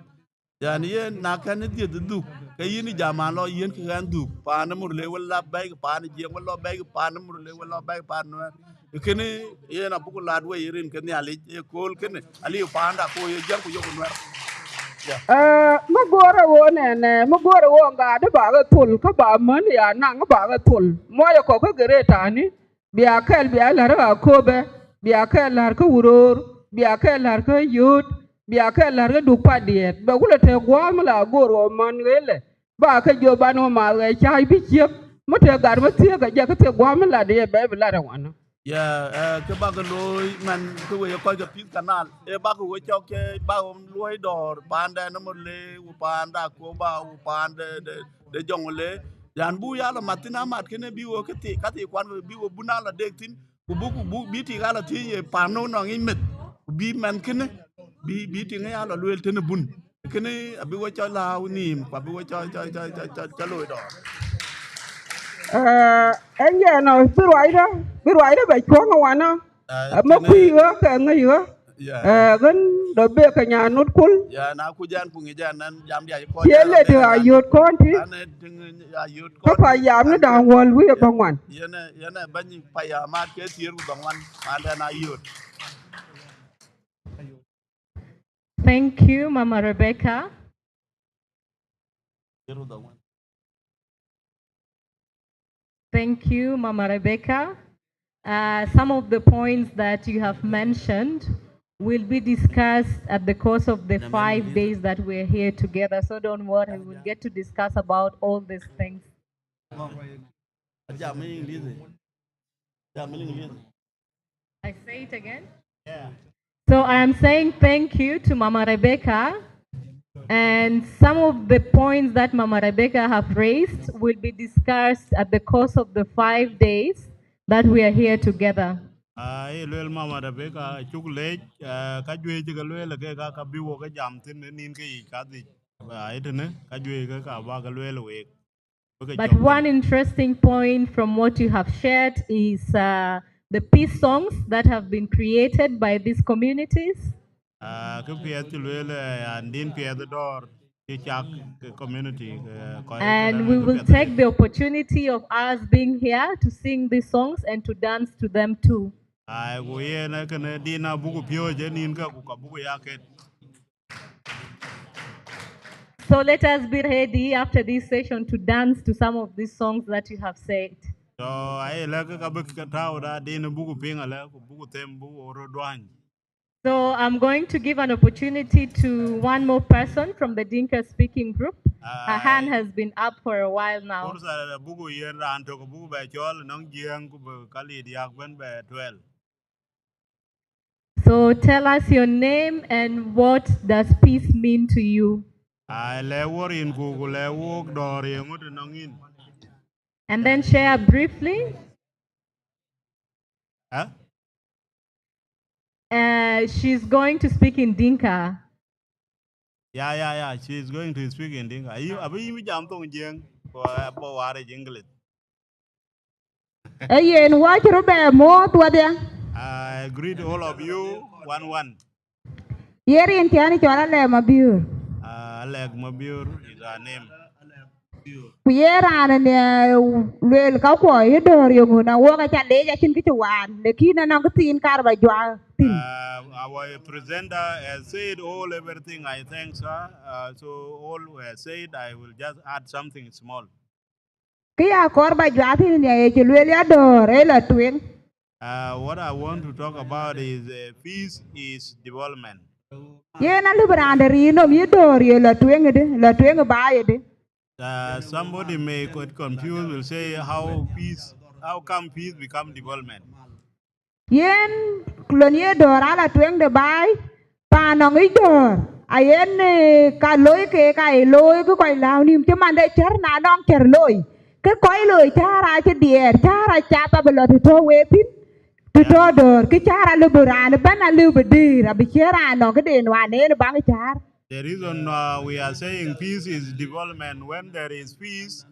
yani ye na kan di du ke yini jama lo yen ke gan du pa na mur le wala bay pa na je wala bay pa na mur le wala bay pa no kene ye na bu la do yirin ken ali e kol kene ali pa anda ko ye jang ko yo ko ma gora wo ne ne ma gora wo ga da ba ga tul ka ba man ya na ba ga tul mo ya ko ka gere ta ni biya kel biya la ra ko be biya kel la ka wuror biya kel la ka yut biya kel la ga du pa diet ba gula te gwa ma la goro man wele ba ka jo ba no ma ga chai bi chiep mo te gar ma tie ga ja ka te gwa ma la de be la ra wana ya ke ba ko loy man ko we ko ga Peace Canal e ba ko we chok ke ba loy dor panda no mo le u panda ko ba u panda de jongle yan bu ya la matina mat kene bi wo ke ti ka ti kwan bi wo buna la de tin ku bu bi ti ga la ti ye pano no ngi met bi man kene bi ti nga la loyel tene bun kene abi wo cho la u nim pa bi wo cho loy dor enye no bi roi da ba chwa ma wana ma kui ga ka ngai ga gan do be ka nya nut kul ya na ku jan ku ngi jan nan jam dia ko chele de ayot konti ka pa yam ni da wol wi ba ngwan yana bani pa ya ma ke tiru bangwan ma na yot Thank you, Mama Rebecca. Thank you, Mama Rebecca. Some of the points that you have mentioned will be discussed at the course of the 5 days that we're here together. So don't worry, we'll get to discuss about all these things. I say it again? Yeah. So I am saying thank you to Mama Rebecca. And some of the points that Mama Rebecca have raised will be discussed at the course of the 5 days that we are here together. Lel Mama Rebecca chuk lech ka jwe ji ka lel ke ka bi wo ka jam tin nin ke ka di ai tene ka jwe ka ba ka lel we. But one interesting point from what you have shared is the peace songs that have been created by these communities. Ka pia ti lel andin pia the door community. And we will take the opportunity of us being here to sing these songs and to dance to them too. Go ye na kana dina buku pio je nin ka ku ka buku ya ke. So let us be ready after this session to dance to some of these songs that you have said. So ai la ka bu ka taw da dina buku pinga la ku buku tem buku ro dwan. So I'm going to give an opportunity to one more person from the Dinka speaking group. Her hand has been up for a while now. Pursa buku ye ran to ku buku ba chol nong jiang ku kali diak ben ba 12. So tell us your name and what does peace mean to you? And then share briefly. Huh? She's going to speak in Dinka. Yeah. She's going to speak in Dinka. Abi mi jam tong jeng for ware English. Yen watch Robert more to there. I greet all of you one. Yeri and Tiani Chora Mabur. Alec Mabur is our name. Piera and Lil Kapo, you do you na walk at a day, I can get one. The key and Angatin Carva. Our presenter has said everything. I thank her. So all were said. I will just add something small. Kia Corba Jatin, Yachulia door, Ella Twin. What I want to talk about is peace is development. Yena Lubranda, you know, you door, you la twing by it. Somebody may get confused, will say how come peace become development? Yen Clonia door, ala twing the by, Panong door. Ayen ka loy ke ka loy ko koy law nim ci man de cer na dong cer loy ke koy loy cara ci dier cara chapa belo to wetin to door ke cara lu buran bana lu bedir abi cera no ke den wane ne bang car. The reason we are saying peace is development, when there is peace,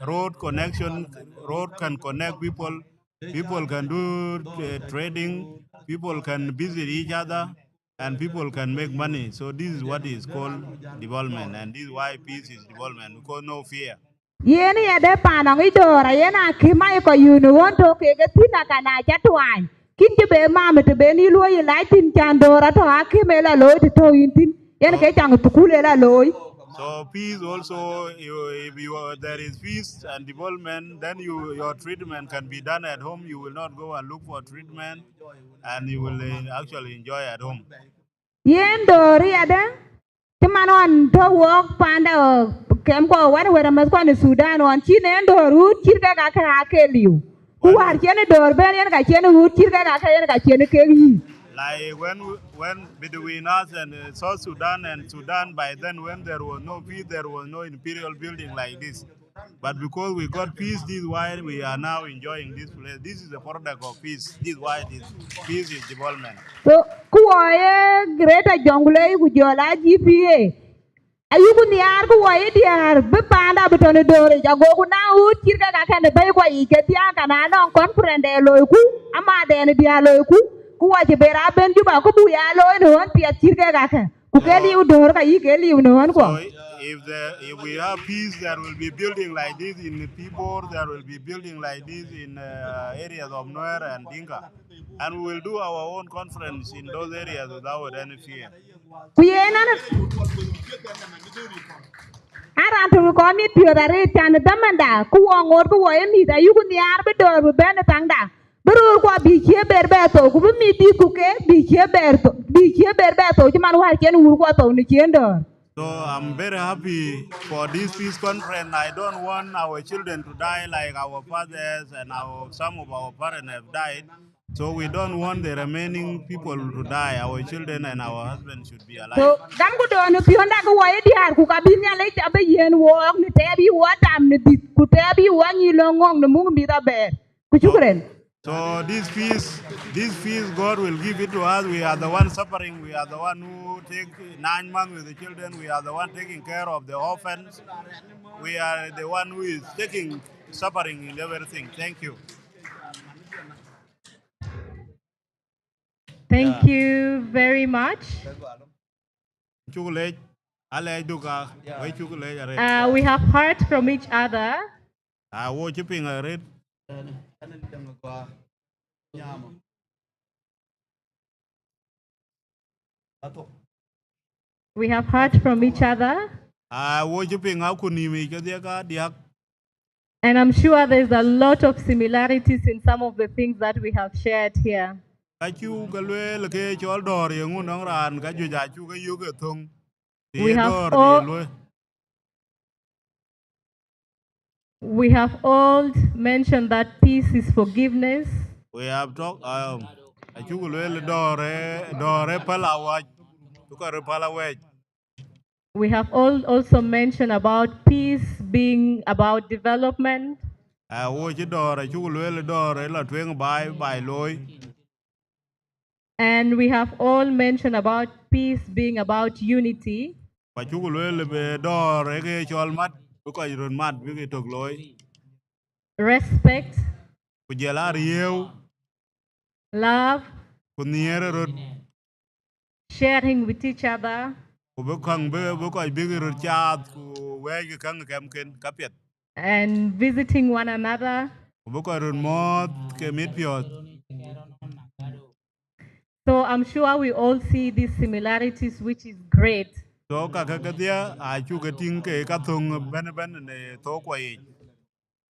road can connect people, people can do trading, people can visit each other, and people can make money. So this is what is called development, and this is why peace is development, because no fear. Yeni ya de panong door ayena kimay ko yunu won to ke tina kana chatwan kin je be mama te be ni loy lightin chandora to akimela loy to intin yen ke chang tukulela loy. So peace also, there is peace and development, then your treatment can be done at home. You will not go and look for treatment, and you will actually enjoy at home. Yen dori ada Timanon to work panda kem ko wan wera mas ko ni Sudan on chine doru chirga ka ka keliu. Who are chene dor ben yen ka chene hu chirga ka yen ka chene keli. Like when between us and South Sudan and Sudan, by then when there was no peace, there was no imperial building like this. But because we got peace, this is why we are now enjoying this place. This is the product of peace. This is why peace is development. So kuwaye Greater Jonglei kujola GPAA. Ayuku niar kuwaye diar bepanda betone dore jago ku na hu chirga ka kan be ko ike tia kana non konfrende loiku ama den dia loiku kuwaje bera ben Juba ku bu ya loy no pia chirga ka kan ku keli u dor ka ike li no ko. If we have peace, there will be building like this in Pibor, there will be building like this in areas of Nuer and Dinka. And we will do our own conference in those areas without any fear. Aran to ko mi piore tan damanda ku ngor ku wo mi da yuku ni arbe dor ben tangda. Berur ko bi che berbeto ku mi di ku ke bi che berbeto man war ken ur ko to ni chendo. So I'm very happy for this peace conference. I don't want our children to die like our fathers and some of our parents have died. So we don't want the remaining people to die. Our children and our husbands should be alive. So gam ku do no pionda ku wo diar ku ka bi nya le ta be yen wo ni te bi wo tam ni dit ku te bi wo ni lo ngong no mu bi da ber. Ku chukren. So this peace, God will give it to us. We are the one suffering. We are the one who take 9 months with the children. We are the one taking care of the orphans. We are the one who is suffering in everything. Thank you. Thank you very much. We have heard from each other. We have heard from each other. And I'm sure there's a lot of similarities in some of the things that we have shared here. We have all mentioned that peace is forgiveness. We have talked. We have all also mentioned about peace being about development. And we have all mentioned about peace being about unity. pa chuku le be door ke chol mat ko ron mat bi tok loy respect, ku jela riew love, ku niere rot sharing with each other, ku be kang be ko bi ro chat ku we kang kem ken kapet and visiting one another. ku be ko ron mod ke mit piot. So I'm sure we all see these similarities, which is great. So ka dia a chu ka ting ke ka thong ben ne to ko yi.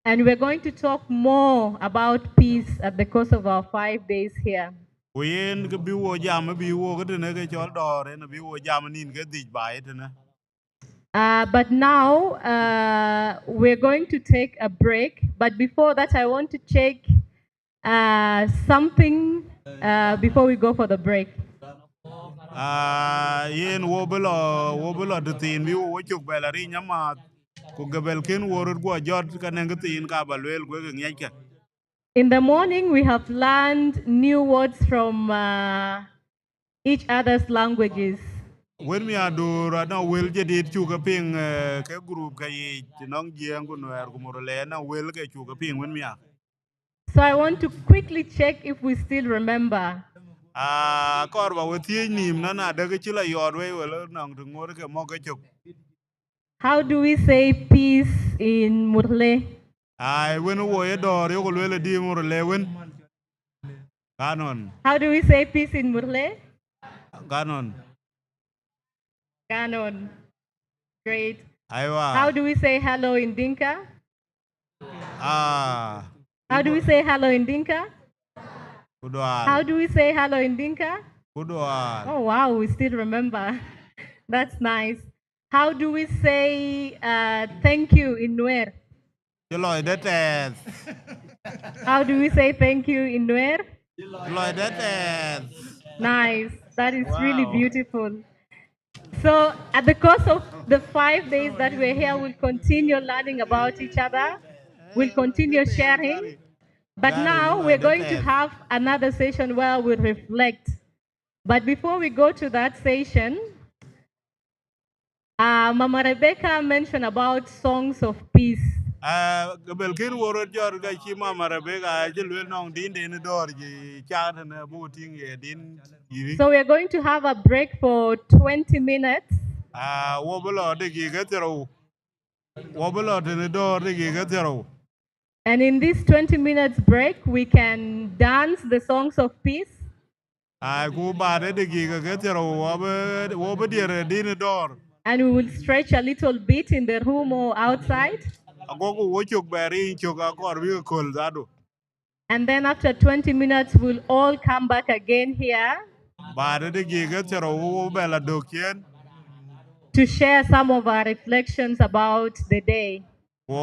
And we're going to talk more about peace at the course of our 5 days here. Ku yen ke bi wo jam bi wo ke ne ke chol dor ne bi wo jam nin ke di ba it ne. But now we're going to take a break. But before that, I want to check something before we go for the break. Yen wo belo de tin bi wo chuk bela ri nyama ku gebel ken wo ru go jot ka ne tin ka ba lel go ke nyake. In the morning, we have learned new words from each other's languages. When me ado na wel je dit chu ka ping ke group ka yi nong jeng ku no er ku mo le na wel ke chu ka ping when me. So I want to quickly check if we still remember. Kor ba wetie nim na na de ke chila yor we wel nong tu ngor ke mo ke chuk. How do we say peace in Murle? Ai when wo ye dor yo ko le di mo le wen. Ganon. How do we say peace in Murle? Ganon. Ganon. Great. Aiwa. How do we say hello in Dinka? How do we say hello in Dinka? Kudwal. How do we say hello in Dinka? Kudwal. Oh wow, we still remember. That's nice. How do we say thank you in Nuer? How do we say thank you in Nuer? Nice. That is really beautiful. So at the course of the 5 days that we're here, we'll continue learning about each other. We'll continue sharing. But now we're going to have another session where we'll reflect. But before we go to that session, Mama Rebecca mentioned about songs of peace. Belkin woro jor ga chi Mama Rebecca je lwel nong din de dor ji cha na bu ting ye din yiri. So we're going to have a break for 20 minutes. Wo bolo de gi ga tero. Wo bolo de dor de gi ga tero. And in this 20 minutes break, we can dance the songs of peace. Ku ba de gi ga tero wo be dire din dor. And we will stretch a little bit in the room or outside. And then after 20 minutes, we'll all come back again here to share some of our reflections about the day. We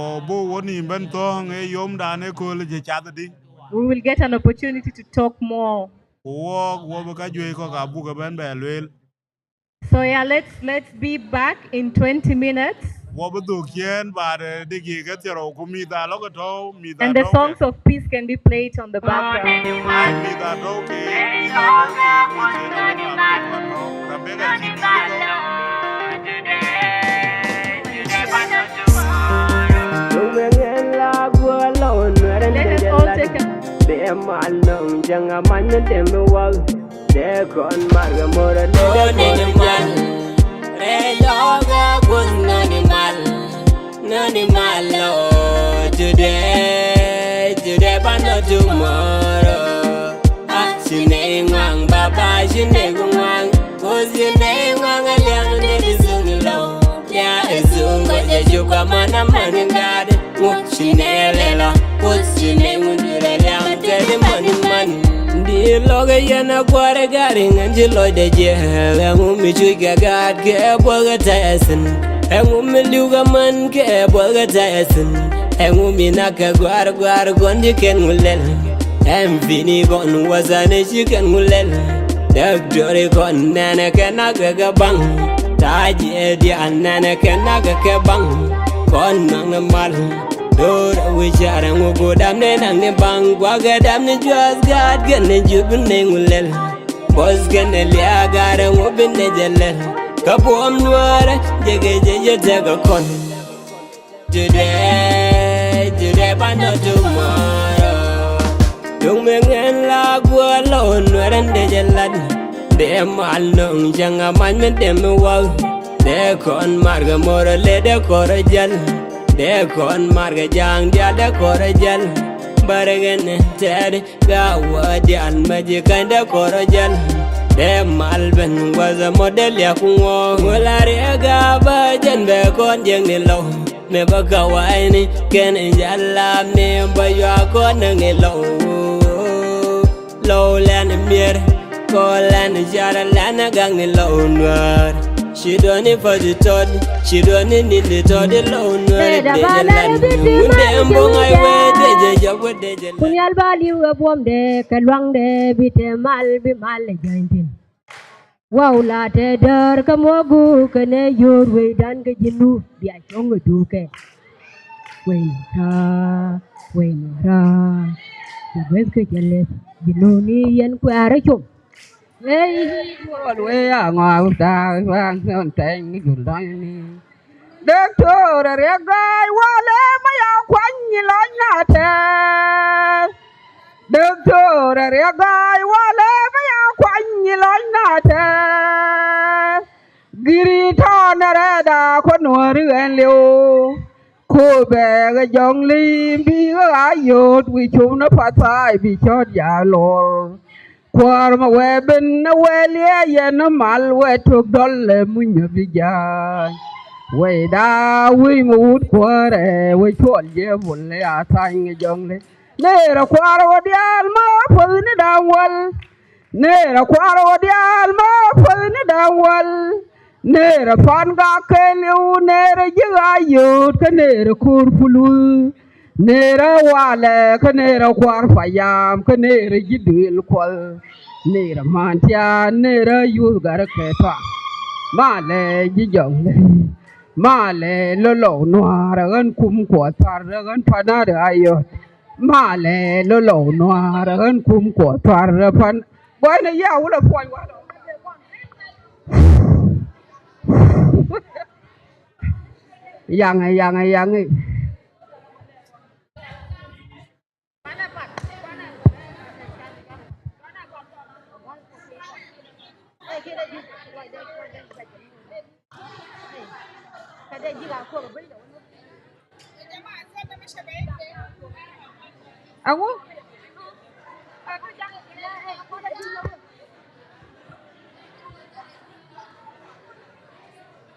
will get an opportunity to talk more. So yeah, let's be back in 20 minutes. And the songs of peace can be played on the background. Let us all take Today but not tomorrow. Shineng wang baba shineng wang, cause shineng wang a young lady sung low. Yeah, it's soon got the sugar man a man in God. What shinela, what shineng would be a young teddy money man. The log again a quarter gathering until Lloyd the jail. And whom you get God, get a Tyson. And woman you a man, get a Tyson. And woman naka guard gondi can will. And Vinny gone was an issue can will. The jury gone nana can naga bang. Taji Eddie and nana can naga bang. Gone on a mal. Dora wish I will go down and the bang. Wagga damn the just God can the jubilee will. Was gonna lia got a whooping the jelly. Kapuam nuare, jege take a con. Today, but not tomorrow. Don't make an lag alone, where and they lad. They mal nung young a man with them wow. They con Margamora, let the cordial. They con Margajang, the other cordial. But again, Ted, Gawa, the magic and the cordial. The Malvin was a model Yakungo. Well, I got virgin back on young low. Never go any, can yalla me, but you are going low. Lowland mirror, call and yara lana gang alone. She don't need for the todd, she don't need the todd alone. Kunyal bali wabom de kalwang de bite mal bi mal jaintin. Wow la te dar kamogu kene yor we dan ke jinu bi achong du ke. We ra we ke jale jinu ni yen kwara chum. Hey, what way are my down thing you learn? Doctor, a guy, whatever you want, you like Doctor, a guy, whatever you want, you like Giriton, a rada, Conwari and Leo. Kobe, Jonglei, be a yacht, which own a patai, be shot, ya lord. Quarma weben na welia yana mal we tok dolle munya bija we da we mut kware we chol je bulle atang jongle ne ra kwaro dial ma fol ni dawal ne ra kwaro dial ma fol ni dawal ne ra fan ga kelu ne ra jiga yot ka ne ra kur pulu Nera wale kanera kwar fayam kanera jidil kwal nera mantia nera yulgar keta male jijong male lolo noara gan kum ko tar gan panada ayo male lolo noara gan kum ko tar pan boy na ya wala foy wala yang Aku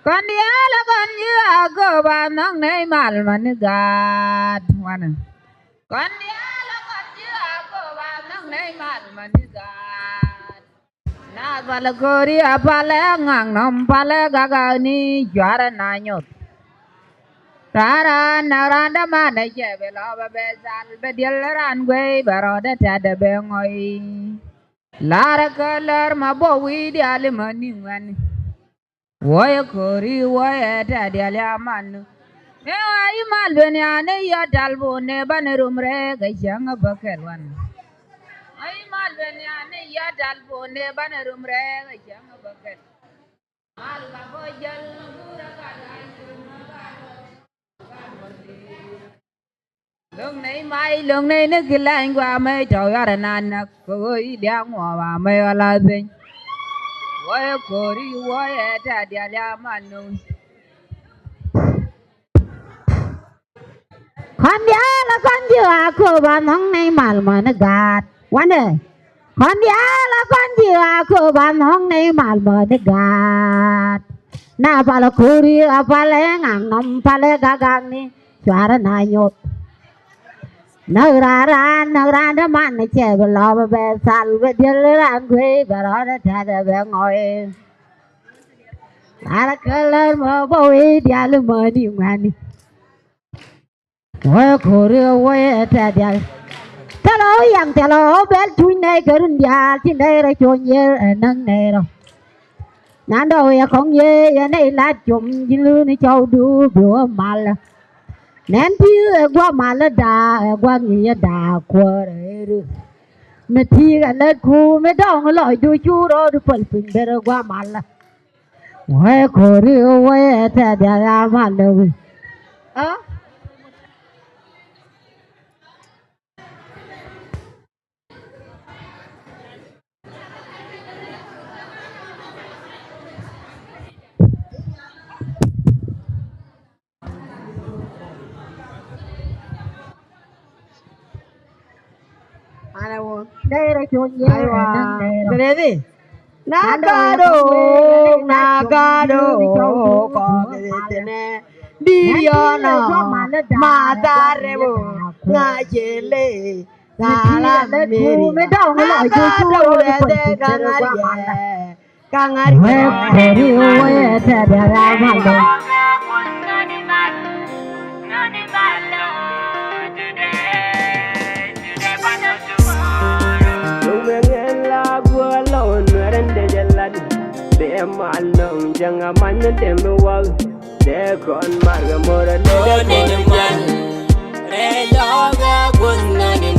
con dia là con như cơ bản nó này mal mà nó gạt hoàn con dia là con như cơ bản nó này mal mà nó gạt na vala gori apale ngang nom pale gaga ni juara na nyot Rara naranda mana jebe lo be zal be dilaran gwe baroda tada be ngoi lara kalar ma bo wi di alimani ngani woya kori woya tada aliaman me ay mal be ni ane ya dalbo ne banerum re ga janga bakelwan ay mal be ni ane ya dalbo ne banerum re ga janga bakel mal ga bo jal gura ka Lương này nó kia anh qua mấy trời ra nàn nè cười đang ngồi mà mấy là gì quay cười quay ta đi làm ăn luôn Con dia là con dừa cô bà nong này mal mà nó gạt quan ơi con dia là con dừa cô bà nong này mal mà nó gạt na pala kuri apale ngang nom pale gagang ni suara na nyot Nagra da man na che be lo be sal be dilan gwe barada ta da be ngoi ara kalar mo bo we dial mo ni ngani wo kore wo ta dial talo bel tuin nei garun dial tin dai ra chon ye nang nei ro nan do ya khong ye ya nei la chum jin lu ni chau du bo mal Nên thì qua mà là đà qua nghỉ đà qua rồi mà thì cái này khu mới đong lỏi đôi chú đó được phần phần để qua mà là Why could you wait at the Ramalawi? Đây là chuyện gì? Ready? Nagado, có cái này đi nó mà revo ngài chế lệ ngài meri nagado để cangari Malong jangan mana temuwal dekon marga mora dekon mal reloga gun nani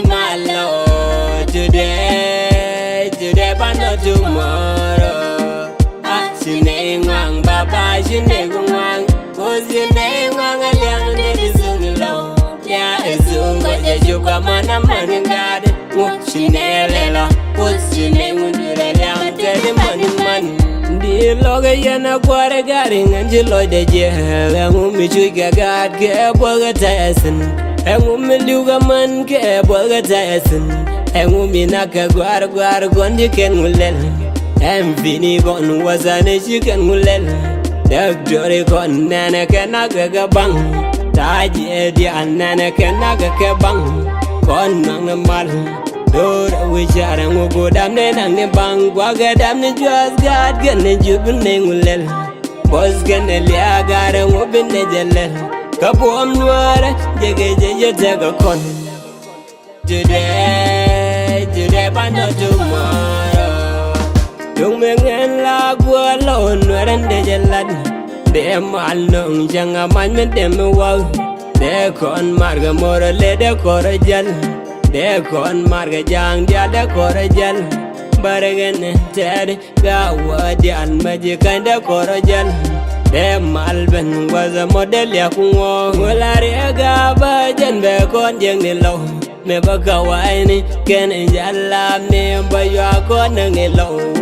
mal lo today but not tomorrow sine ngang baba sine ngang ko sine ngang aliang de sung lo ya sung ko je juga mana maningad sine lela ko sine ngundire man di loga yana kware garing anjilo de je ngu mi chuga gad ke boga tasen ngu mi luga man ke boga tasen ngu mi naka gwar gondi ken ngulel vini gon wasane chiken ngulel dak jore kon nana kana ga bang taje di anana kana ga bang kon nang mal Dora wichara ngugo damne nangne bang Gwaga damne juas gad gane jubne ngulel Bos gane liya gara ngubine jalel Kapo amnuara jege jeje tega kon Today but not tomorrow Dung mengen la gua lo nuaran de jalad De mal nung janga man men de me wau De kon marga mora le de kora jal Dekon marga jang dia dekorajal bargen ter gawa dian majikan dekorajal de malben waza model ya kungo ngolari ga bajan be kon jeng ni lo me bagawai ni ken jalla me bayo kon ngi lo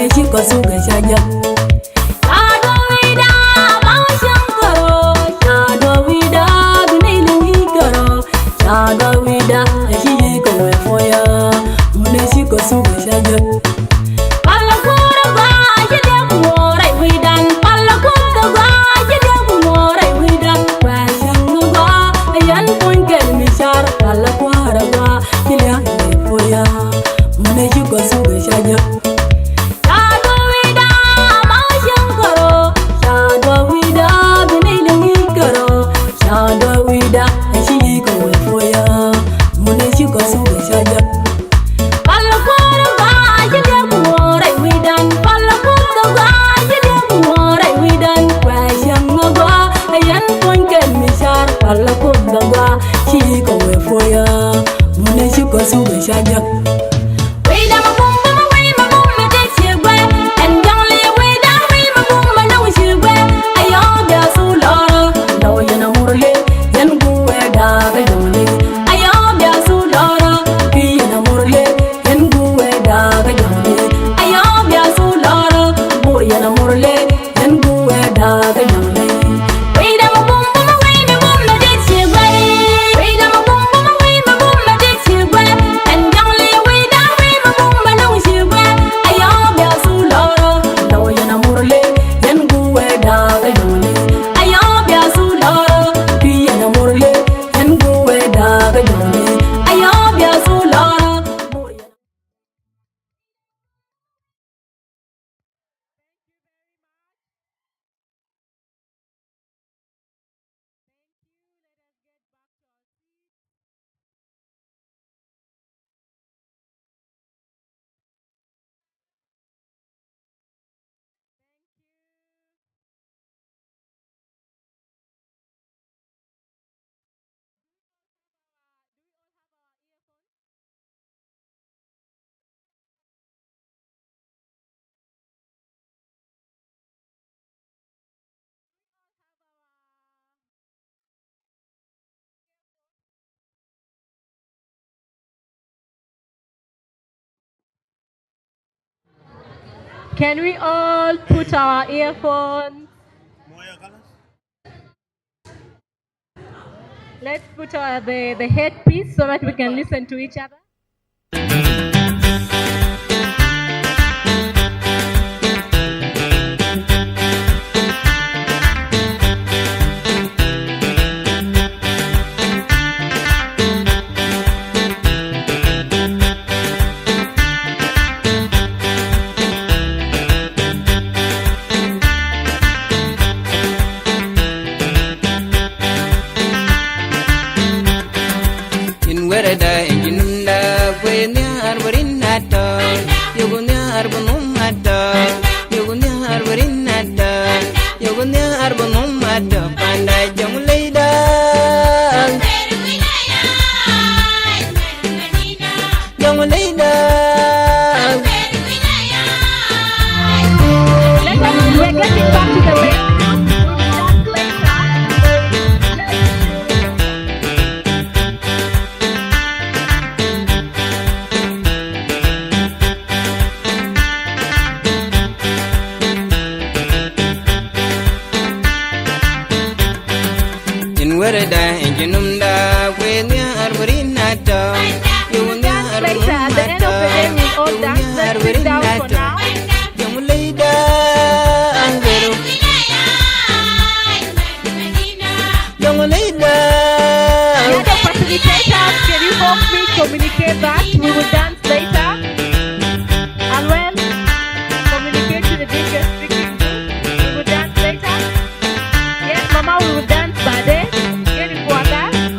mune chiko suga shaja. Shado vida, mama shankaro. Shado vida, gunailu hikaro. Shado vida, ashiko wefoya. Mune chiko suga shaja. Pala kura ba, jide kumora widan. Pala kura ba, jide kumora widan. Kwashangu ba, ayan punkel mishar. Pala kura ba, jide wefoya. Mune chiko suga shaja. Shado vida, mama shankaro. Shado vida, gunailu hikaro. Shado vida, ashiko wefoya. Mune chiko suga shaja. Pala kura ba, jide kumora widan. Pala kura ba, jide kumora widan. Kwashangu ba, ayan punkel mishar. Pala kura ba, chiko wefoya. Mune chiko suga shaja. Wida mabumba mawi mabumba dechigwe. And Jonglei wida wi mabumba na wishigwe. Ayo bia sulora, lawo yana murle. Yan guwe daga Jonglei. Ayo bia sulora, pi yana murle. Yan guwe daga Jonglei. Ayo bia sulora, bur yana murle. Yan guwe daga Jonglei. Wida mabumba mawi mabumba dechigwe. Wida mabumba mawi mabumba dechigwe. And Jonglei wida wi mabumba na wishigwe. Ayo bia sulora, lawo yana murle. Yan guwe daga Jonglei. Ayo bia sulora, pi yana murle. Yan guwe daga Jonglei. Ayo bia sulora, bur yana Can we all put our earphones? Let's put the headpiece so that we can listen to each other. In where da injinunda kwenye arbarinata yugunya arbanumata yugunya arbarinata yugunya arbanumata panda Jonglei da Jonglei da We're getting back to the radio. in where da injinunda kwenye arbarinata yugunya Later, at the end of the day, we'll all dance. Let's sit down for now. Jonglei da angero Jonglei da The other facilitators, can you help me communicate that? We will dance later. And well, communicate to the DJ speaking group. We will dance later. Yes, Mama, we will dance by day. Get it for that.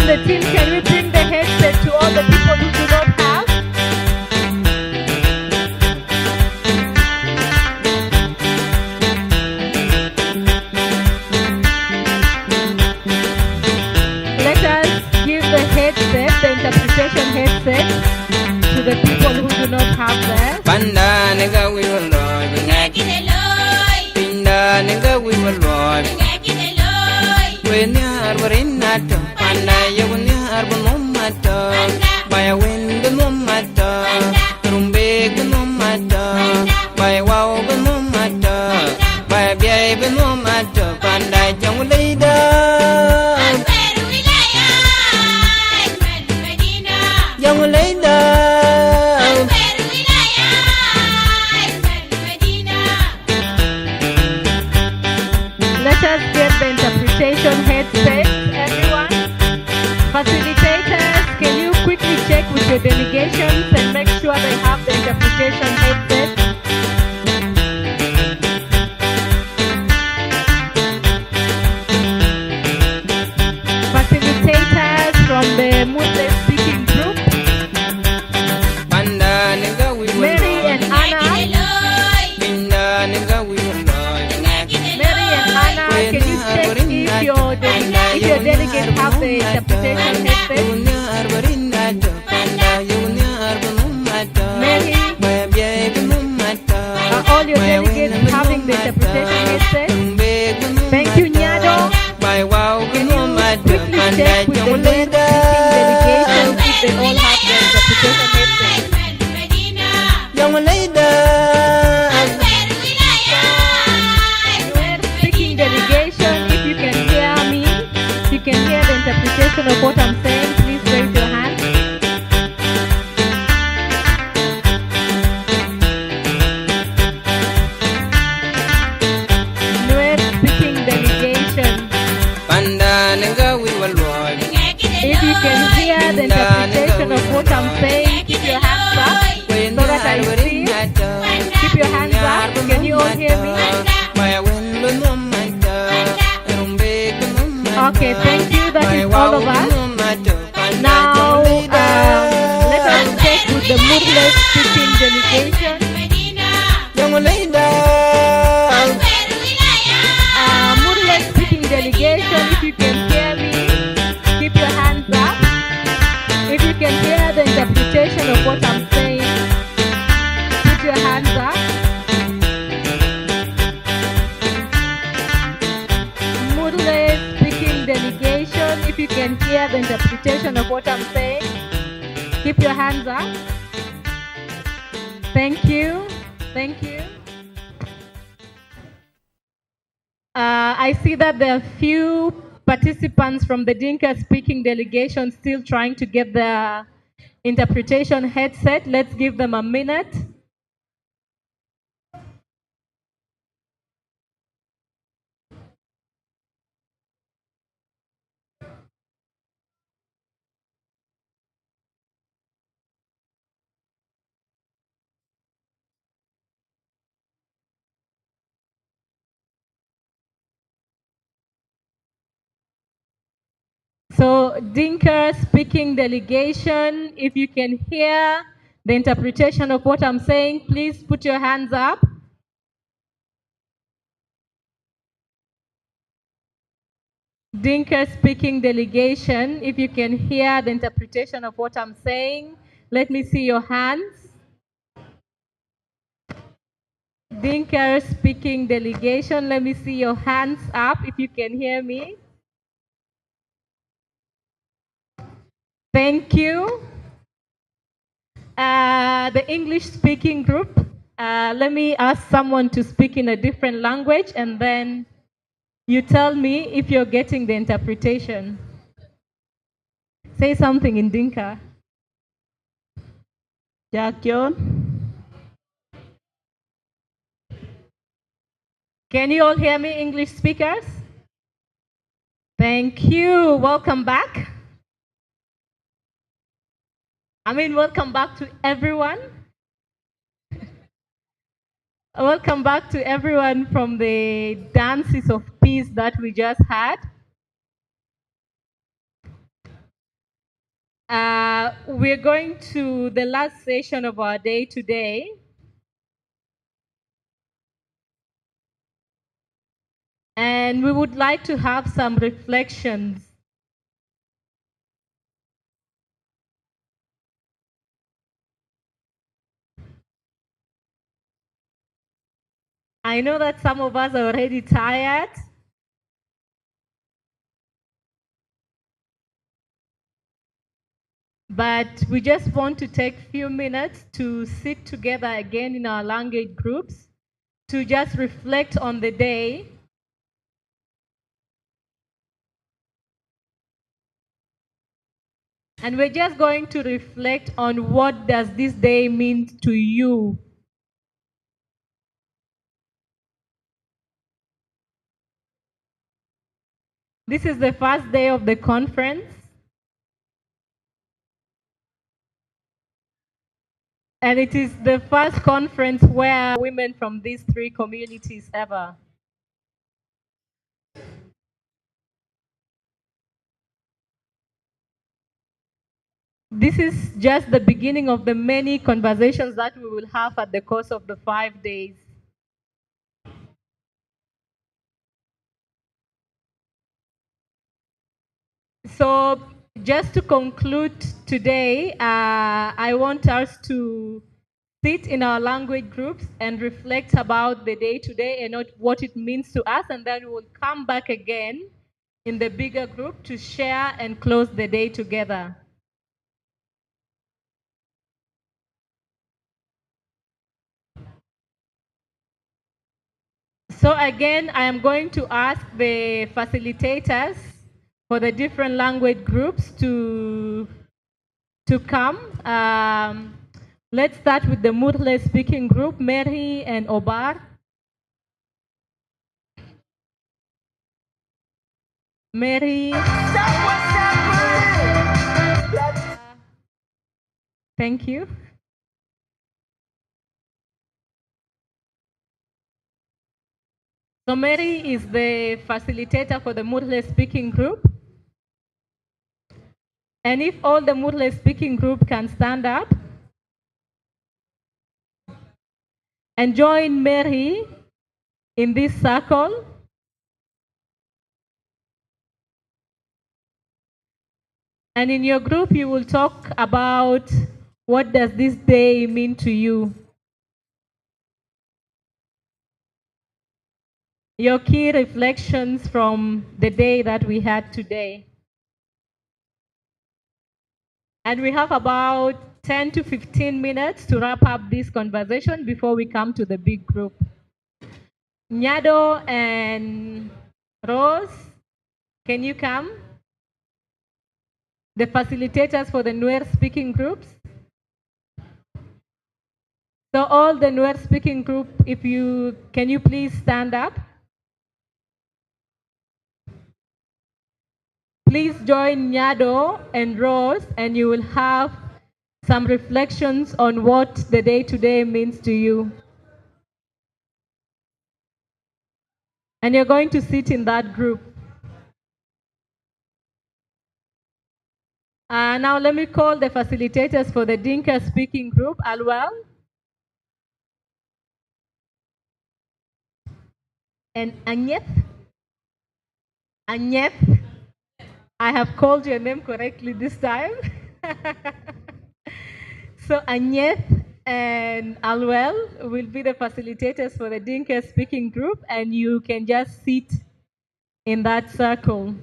the team, can we bring the headset to all the people who do not have? Let us give the headset, the interpretation headset, to the people who do not have that. Panda nigga we will love Pinda nigga we will love When you are wearing that Panda you when you are mumata By a wind the mumata Rumbe the mumata By wow the mumata By a baby mumata Panda Jonglei Jonglei Let us get the interpretation headset, everyone. Facilitators, can you quickly check with your delegations and make sure they have the interpretation headset? Facilitators from the Muslim speaking group. Mary and Anna. Can you check if your delegates have the interpretation headset? Mary, are all your delegates having the interpretation headset? Thank you, Nyado. Can you quickly check with the Muslim speaking delegations if they all have the interpretation headset? Delegation, if you can hear me, if you can hear the interpretation of what I'm saying, please raise your hand. Nuer speaking delegation. If you can hear the interpretation of what I'm saying, keep your hands up so that I see. Keep your hands up. Can you all hear me? Okay, thank you. That is all of us. Now, let us check with the Muslim speaking delegation. Muslim speaking delegation, if you can hear me, keep your hands up. If you can hear the interpretation of what I'm saying, put your hands up. Delegation, if you can hear the interpretation of what I'm saying, keep your hands up. Thank you. Thank you. I see that there are few participants from the Dinka speaking delegation still trying to get the interpretation headset. Let's give them a minute. So, Dinka speaking delegation, if you can hear the interpretation of what I'm saying, please put your hands up. Dinka speaking delegation, if you can hear the interpretation of what I'm saying, let me see your hands. Dinka speaking delegation, let me see your hands up if you can hear me. Thank you. The English speaking group, let me ask someone to speak in a different language and then you tell me if you're getting the interpretation. Say something in Dinka. Jakyon. Can you all hear me, English speakers? Thank you. Welcome back. Welcome back to everyone. Welcome back to everyone from the dances of peace that we just had. We're going to the last session of our day today. And we would like to have some reflections. I know that some of us are already tired. But we just want to take a few minutes to sit together again in our language groups to just reflect on the day. And we're just going to reflect on what does this day mean to you. This is the first day of the conference. And it is the first conference where women from these three communities ever. This is just the beginning of the many conversations that we will have at the course of the 5 days. So just to conclude today, I want us to sit in our language groups and reflect about the day today and what it means to us, and then we'll come back again in the bigger group to share and close the day together. So again, I am going to ask the facilitators for the different language groups to come. Let's start with the Murle speaking group, Mary and Obar. Mary. Thank you. So Mary is the facilitator for the Murle speaking group. And if all the Murle speaking group can stand up and join Mary in this circle. And in your group, you will talk about what does this day mean to you. Your key reflections from the day that we had today. And we have about 10 to 15 minutes to wrap up this conversation before we come to the big group. Nyado and Rose, can you come? The facilitators for the Nuer speaking groups. So all the Nuer speaking group, can you please stand up? Please join Nyado and Rose, and you will have some reflections on what the day today means to you. And you're going to sit in that group. Now let me call the facilitators for the Dinka speaking group, Alwell and Anyeth. Anyeth, I have called your name correctly this time. So Anyeth and Alwell will be the facilitators for the Dinka speaking group, and you can just sit in that circle.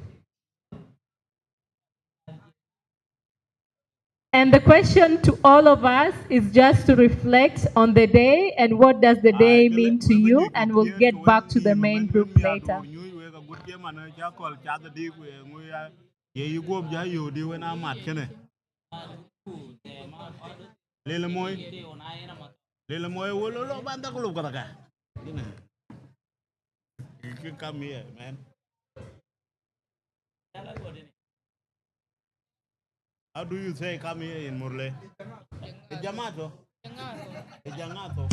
And the question to all of us is just to reflect on the day and what does the day mean to you, and we'll get back to the main group later. You can come here, man. How do you say come here in Murle? Ejamato. Ejamato.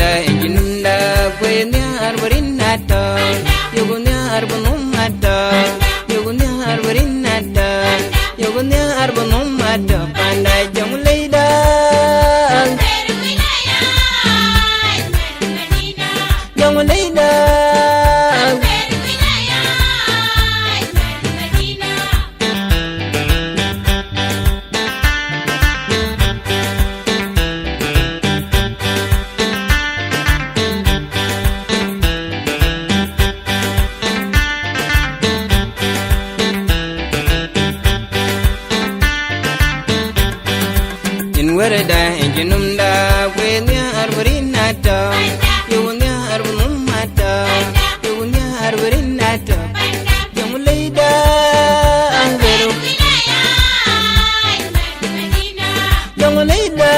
da injinunda kwenya arbarinata yugunya arbonumata yugunya arbarinata yugunya arbonumata panda Jonglei Wereda injinunda kwenya arbarinata yugunya arbonumata yugunya arbarinata Jonglei da angero Jonglei da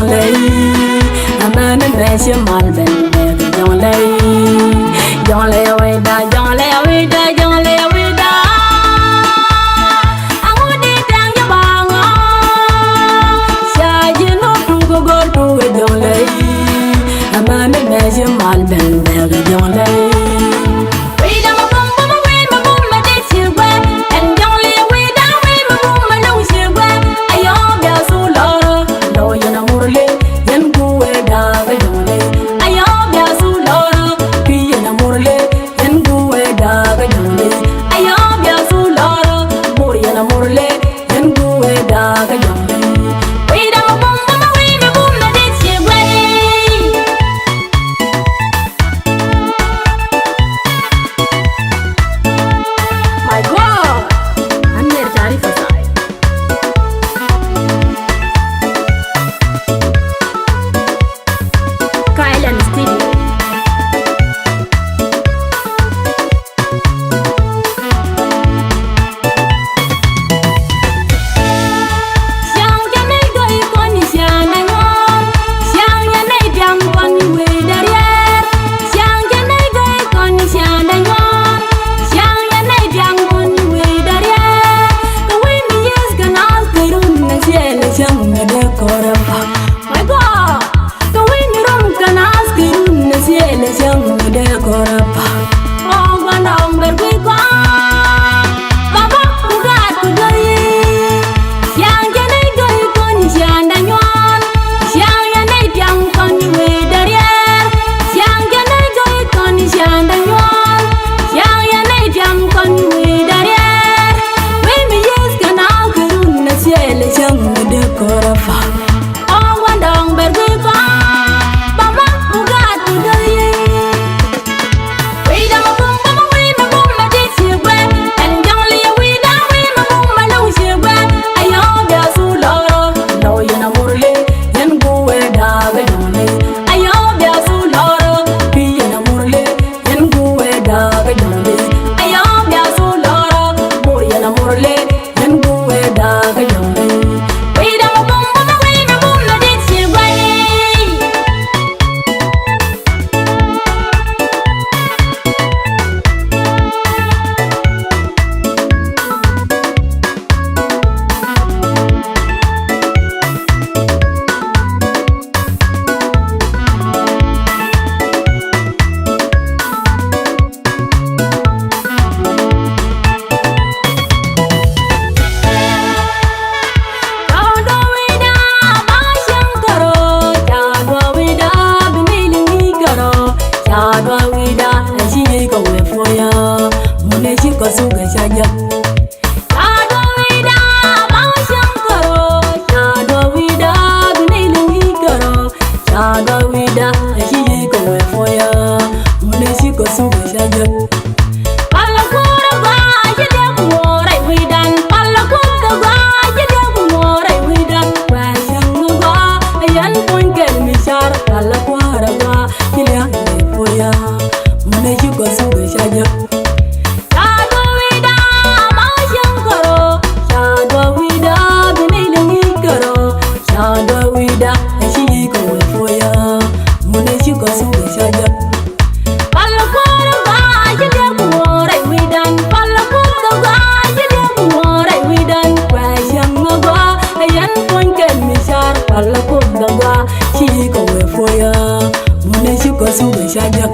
Jonglei. A man in Bessie Malvin, Jonglei. Jonglei away, Jonglei away, Jonglei away. I would eat down your bang. Shaggy no to go to a Jonglei. A man in Bessie Malvin, Jonglei. And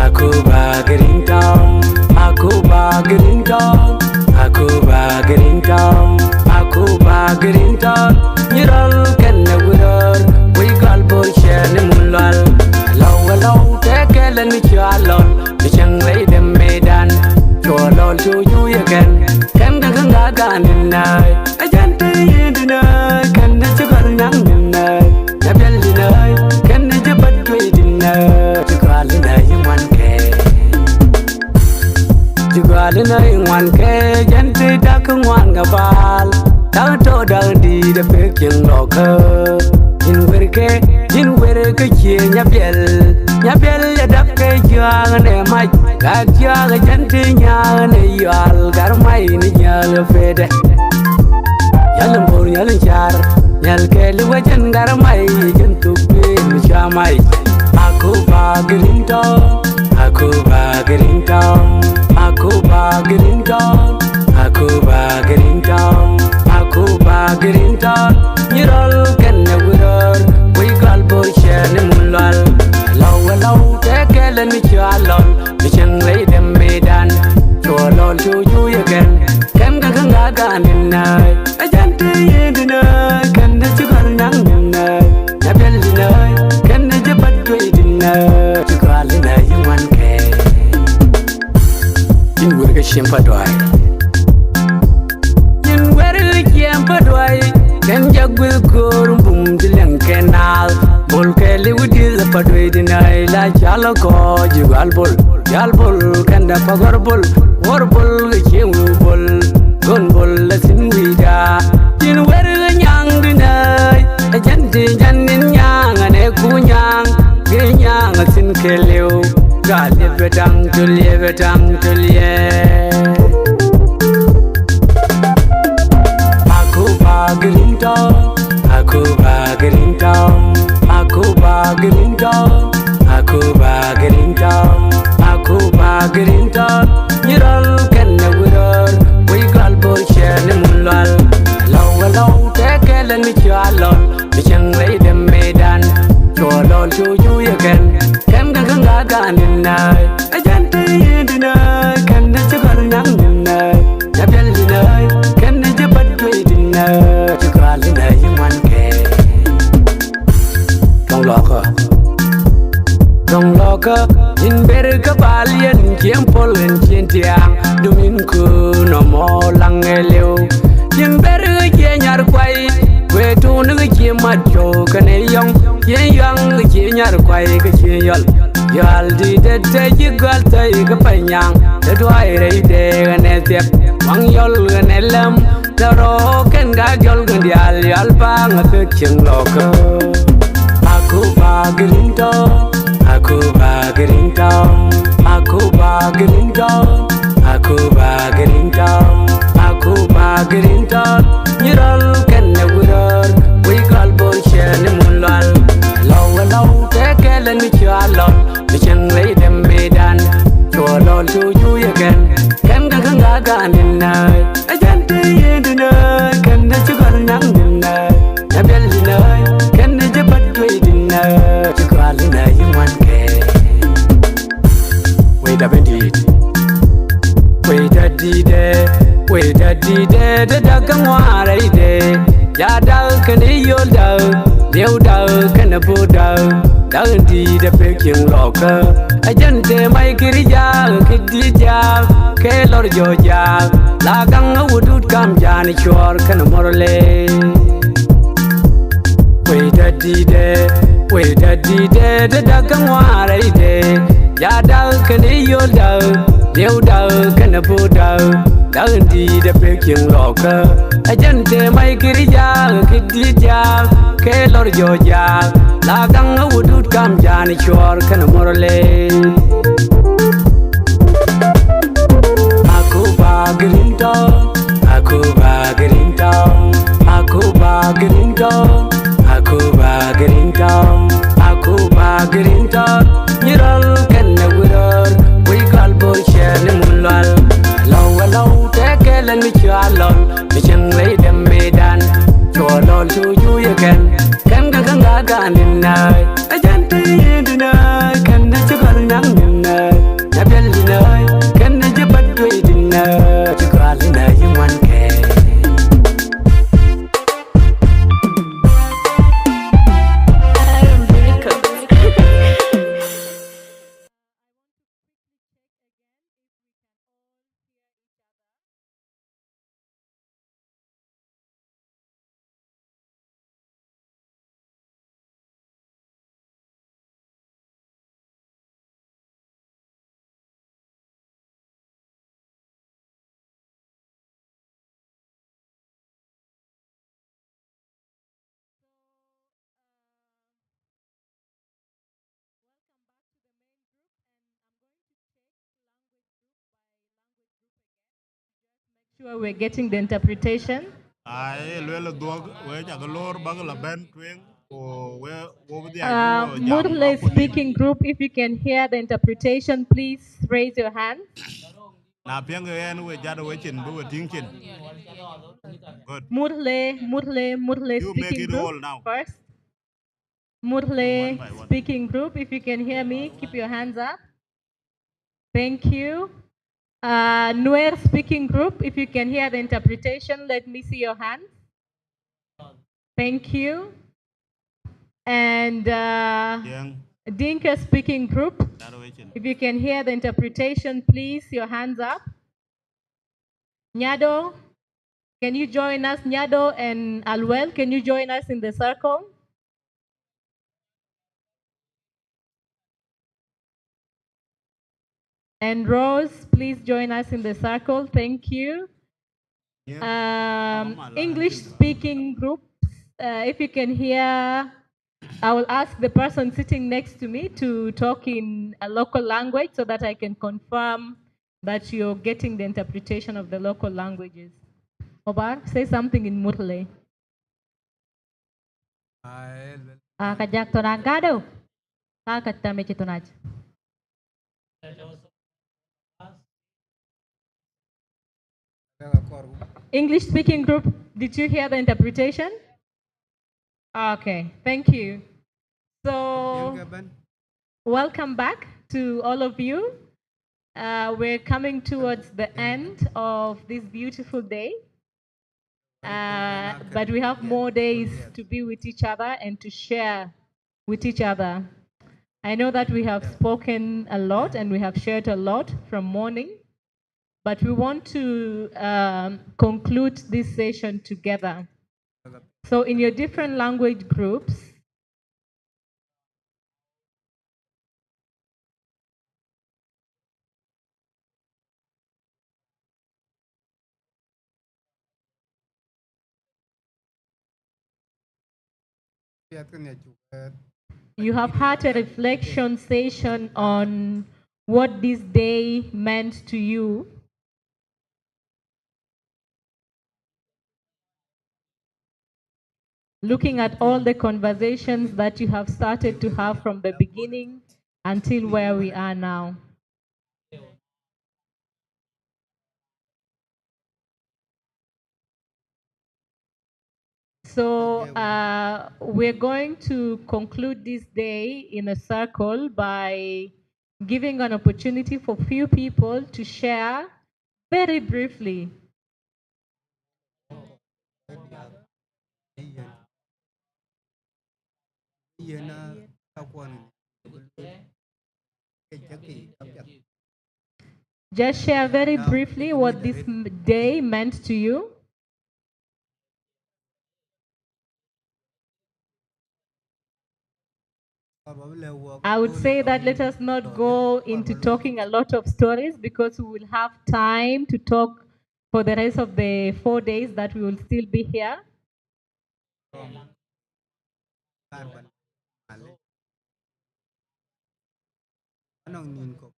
aku bagering town, aku bagering town, aku bagering town, aku bagering town. Nyirol kenne wiror, we gal bor shene mulal. Law tekelen mi chalon, mi Jonglei dem medan. Cholol to you again, kan ganga ganinai. Ajante yedinai, kan de chugar nang dinai. Nabel dinai, kan de jabat kwe dinai. Jugalinai one ke, jugalinai one ke. Jante dak wan gabal, dak to dak di de peking loker. Jin werke chie nyabel ya dak ke jang ne mai ga jang jante nyang ne yal garmai ni nyal fede yalam bor yal char nyal ke luwajan garmai jentu be chamai aku bagering town, aku bagering town, aku bagering town, aku bagering town, aku bagering town. Nyirol kenne wiror, we gal bor shene mulal. Law tekelen mi chalon, mi Jonglei dem medan. Cholol to you again, kan ganga ganinai. Ajante yedinai, kan de chugar nang dinai. Nabel dinai, kan de jabat kwe dinai. Jugalinai one ke, jin wirke shempa doai, jin wirke shempa doai. Kan jagul korum bum dilang kenal, bol keli udil padwe dinai la chalo ko jugal bol kan da pagor bol war bol chewu bol gon bol la sinwida tin wer nyang dinai ajante janin nyang ane kunyang ge nyang sin keleu gale bedang tulie bagering town, aku bagering town, aku bagering town, aku bagering town, aku bagering town. Nyirol kenne wiror, we gal bor shene mulal. Law tekelen mi chalon, mi Jonglei dem medan. Cholol to you again, kan ganga ganinai. Ajante yedinai, kan de chugar nang dinai. Nabel dinai, kan de jabat kwe dinai. Jugalinai one ke, dong loka, in berga balien kiempolen cientiang, duminku no mo langeleu. In berga kienyar kwai, we tu nuga kiemacho kane yong, kienyar kwai ke kieyol. Yal di de jigal tai ke panyang, de duai rei de ne tiap, wang yol ne lem. Daro ken ga jol gandial yal bang ke Jonglei. Aku bagering town, aku bagering town, aku bagering town, aku bagering town, aku bagering town. Nyirol kenne wiror, we gal bor shene mulal. Law tekelen mi chalon, mi Jonglei dem medan. Cholol to you again, kan ganga ganinai. Ajante yedinai, kan de chugar nang dinai. Nabel dinai, kan de jabat kwe dinai. Jugalinai one ke, we da bendit, we da dide, de da kangwara ide. Ya da kane yol da, leu da kane bo da. Daun di de peking loka, ajante mai kirja kidija, ke lor joja, lagang wudut kam jani chor kan morle. We da dide, de da kangwara ide. Ya da kane yol da, leu da kane bo da. Daun di de peking loka, ajante mai kirja kidija, ke lor joja. Lagang wudut kam jani chor kan morle. Aku bagering town, aku bagering town, aku bagering town, aku bagering town, aku bagering town. Nyirol kenne wiror, we gal bor shene mulal. Law tekelen mi chalon, mi Jonglei dem medan. Cholol to you again, kan ganga ganinai. Ajante yedinai, kan de chugar nang sure we're getting the interpretation. Ai lwelo dog we ja galor bagala ben twing o we over the jam Murle speaking group, if you can hear the interpretation, please raise your hand. na pianga en we jada we chin bu ting chin. Good. Murle You make speaking it group all now. first. Murle speaking group, if you can hear me, keep your hands up. Thank you. Nuer speaking group, if you can hear the interpretation, let me see your hands. Thank you. And Dinka speaking group, if you can hear the interpretation, please, your hands up. Nyado, can you join us? Nyado and Alwell, can you join us in the circle? And Rose, please join us in the circle. Thank you. English speaking groups, if you can hear, I will ask the person sitting next to me to talk in a local language so that I can confirm that you're getting the interpretation of the local languages. Obar, say something in Murle. Kajak tonagado. Kakatame chitonaj. English speaking group, did you hear the interpretation? Okay, thank you. So, welcome back to all of you. We're coming towards the end of this beautiful day. But we have more days to be with each other and to share with each other. I know that we have spoken a lot and we have shared a lot from morning, but we want to conclude this session together. So in your different language groups, you have had a reflection session on what this day meant to you. Looking at all the conversations that you have started to have from the beginning until where we are now. So we're going to conclude this day in a circle by giving an opportunity for few people to share very briefly. Just share very briefly what this day meant to you. I would say that let us not go into talking a lot of stories because we will have time to talk for the rest of the 4 days that we will still be here.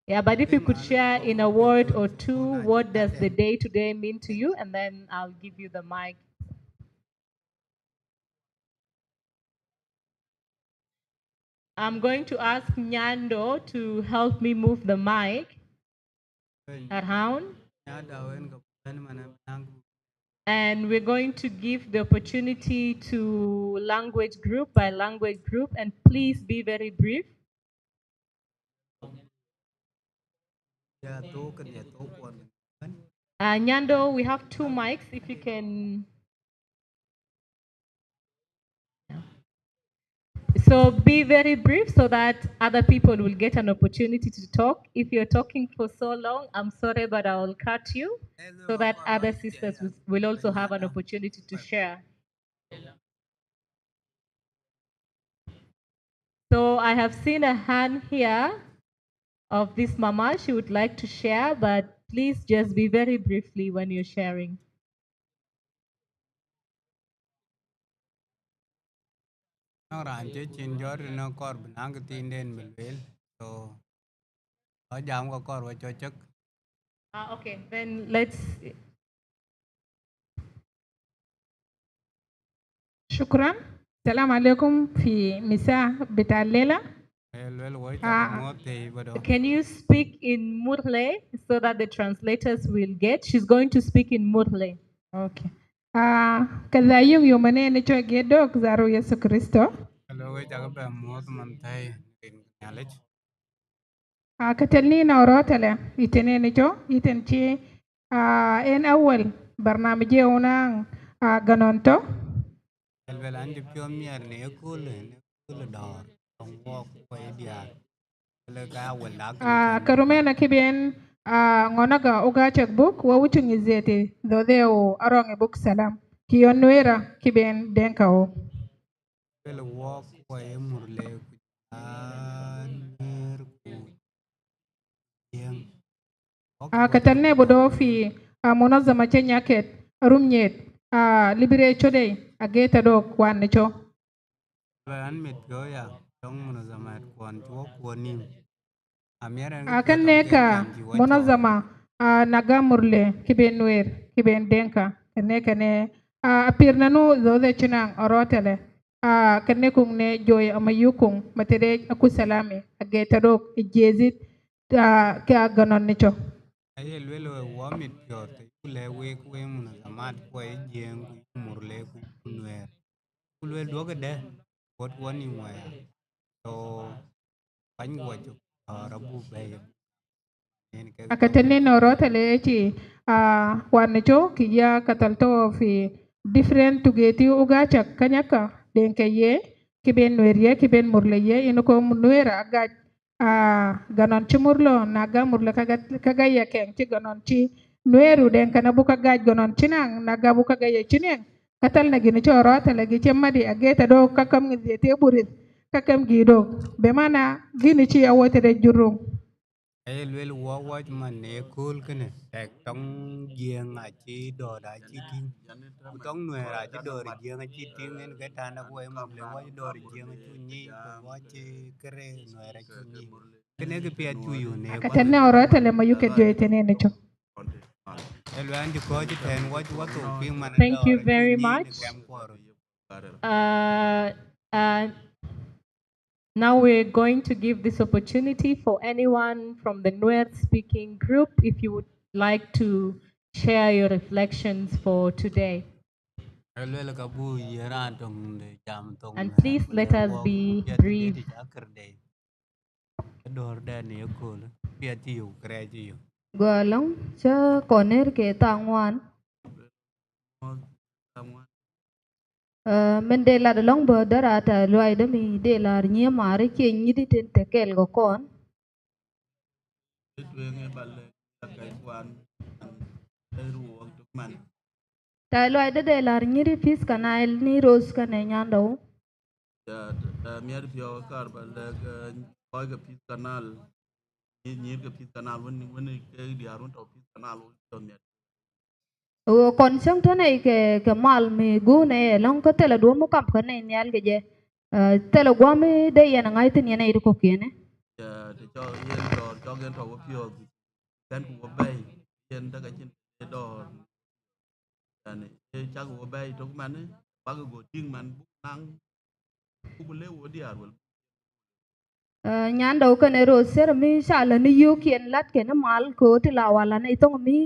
Yeah, but if you could share in a word or two, what does the day today mean to you? And then I'll give you the mic. I'm going to ask Nyando to help me move the mic around. And we're going to give the opportunity to language group by language group, and please be very brief. Nyando, we have 2 mics, if you can. So be very brief so that other people will get an opportunity to talk. If you're talking for so long, I'm sorry, but I will cut you so that other sisters will also have an opportunity to share. So I have seen a hand here of this mama. She would like to share, but please just be very briefly when you're sharing. Okay, then let's شكرا. السلام عليكم في مساء بتاع الليلة. Can you speak in Murle so that the translators will get? She's going to speak in Murle. Okay. Kadayung yumane ni cho gedok zaro Yesu Kristo. كتلني نوراتلا يتنين جو يتنشي إن أول برنامجي هنا غنونتو كرومينا كبين ngonaga uga checkbook wa wuchung izete dodeo aronge book salam kionwera kiben denkao katalne bodo fi munazama chenyaket rumnyet libere chode ageta do kwan cho kan neka munazama nagamurle kiben wer kiben denka neka ne apirnanu dode chinang orotele kan kung ne joy amayukung matede aku salami ageta do jezit ka ganon ni cho akatene norota lechi wanacho kiya katalto fi different tugeti ugacha kanyaka denkaye kiben werye kiben murleye inuko munwera aga ganon ci murlo naga murlo kaga ya keng ci ganon ci nweru denka na buka gaj ganon ci nang naga buka gaya ci neng katal na gini cho rota lagi ci madi ageta do kakam ngizete burit kakam gido be mana gini ci awote de jurung akatene orota le mayuke joytene ne cho Thank you very much. Now we're going to give this opportunity for anyone from the Nuer speaking group if you would like to share your reflections for today. And please let us be brief. Gwalong cha koner ke tangwan men de la long bo darata loy de mi de la nye mare ke nyidi ten tekel go kon ta loy de la nyiri Peace Canal ni Rose ka ne nyando mier pio kar ba le koi ga Peace Canal ni ga Peace Canal when ke di arun to Peace Canal to mier o kon sang tane ke mal mi gu ne long ko tele do mo kap ka ne nyal ge je tele gwa mi de yana ngai tin yana ir ko kene de cho yen do gen to pio kan ku bay yen daga chin do yani e cha ku bay to man ba go ting man bu nang ku le wo di arwal nyando ka ne Rose ser mi sala ni yu kien lat ke na mal ko ti la wala ne to mi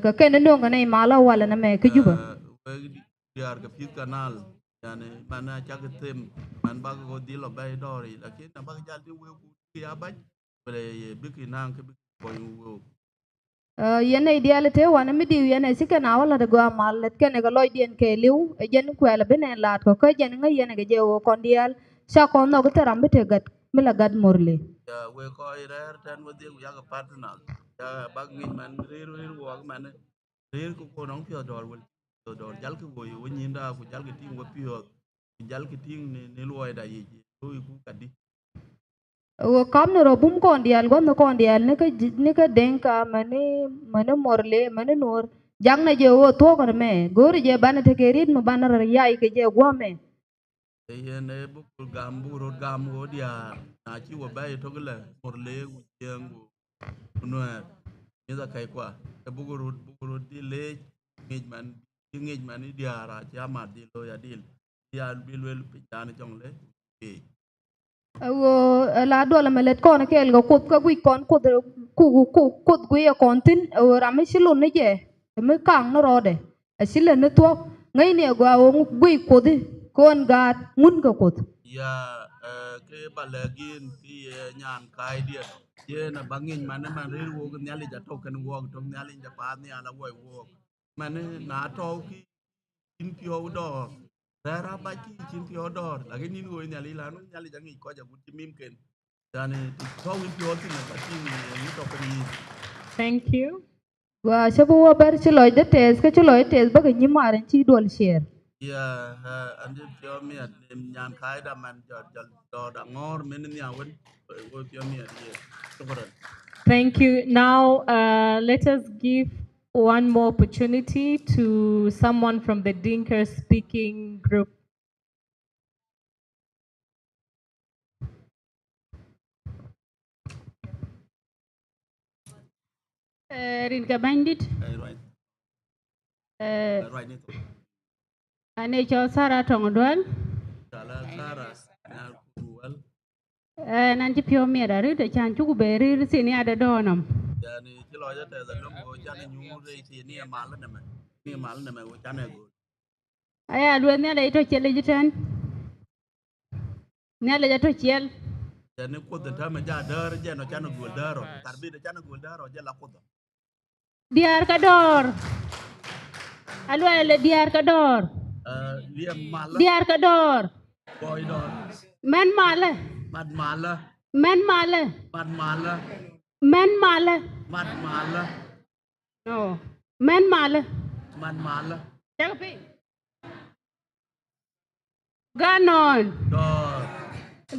ka ke ne no ne mala wala na me ke juba di ar ga Peace Canal yani mana cha ke tem man ba go di lo bay do ri lakin na ba ja di we ku ya ba bele bi ki nang ke bi ko wo yene idealite wana mi diw yene sike na wala de gwa mal let kene ga loy dien ke liw jen ko ala benen lat ko jen nga yene ga jewo kon dial sa ko no ko taram bete gat mi la gad morle we ko rer tan wo di ya ga partner ya bag min man rir wo man rir ko non pio dor wel dor jal ko wo yo nyinda ko jal ke ting wo pio jal ke ting ne loy da yi ko ku kadi wo kam no bum kon dial gon no kon dial ne ka denka mane morle mane nor jang na jewo to ko me gor je ban te ke rit mo ban ra ya ke je gwa me yen e bu gambu ro gam go dia na chi wo bay to gele morle u jengu no ni da kai kwa e bu ro di le ngej man dia ra ja ma di lo ya dil ya bilwel pitani jongle la do la melet kon ke el go kut ka gui kon kut kut gui ya kon tin rami silu ne je me kang no rode asile ne to ngai ne go gui kut kon gat mun ka kut ya ke balagin ti nyan kai dia ye na bangin man man rir wo nyali ja to kan wo to nyali ja pa ni ala wo man na to ki in pio do rara ba ki chin pio do lakini ni wo nyali la no nyali ja ngi ko ja gut mim ken yani to in pio ti na ba ti ni to kan ni. Thank you. wa shabu wa ber chiloy de tes ka chiloy tes ba ga nyimaran chi dol share Ya ande pio mi at nyan kai da man do da ngor men ni awen wo pio mi at ye to Thank you. Now, let us give one more opportunity to someone from the Dinka speaking group. Rin ka bandit. Ane cho Sara tong dual. Nan ci pio mi da ri de chan chu be ri sini ada donam. Yani kilo ya te da lungo jana nyure ti ni mal na me ni mal na me wo jana go Aya luen ne le to chele jitan. Ne le to chel. yani ko da ta me ja dar je no jana go daro tarbi da jana go daro je la ko da Diar ka dor. Alwa le diar ka dor. liam mal Diar ka dor. boy dor Men male. mad mala Men male. mad mala Men male. mad mala No. Men male. mad mala Chaka pi. Ganon. dor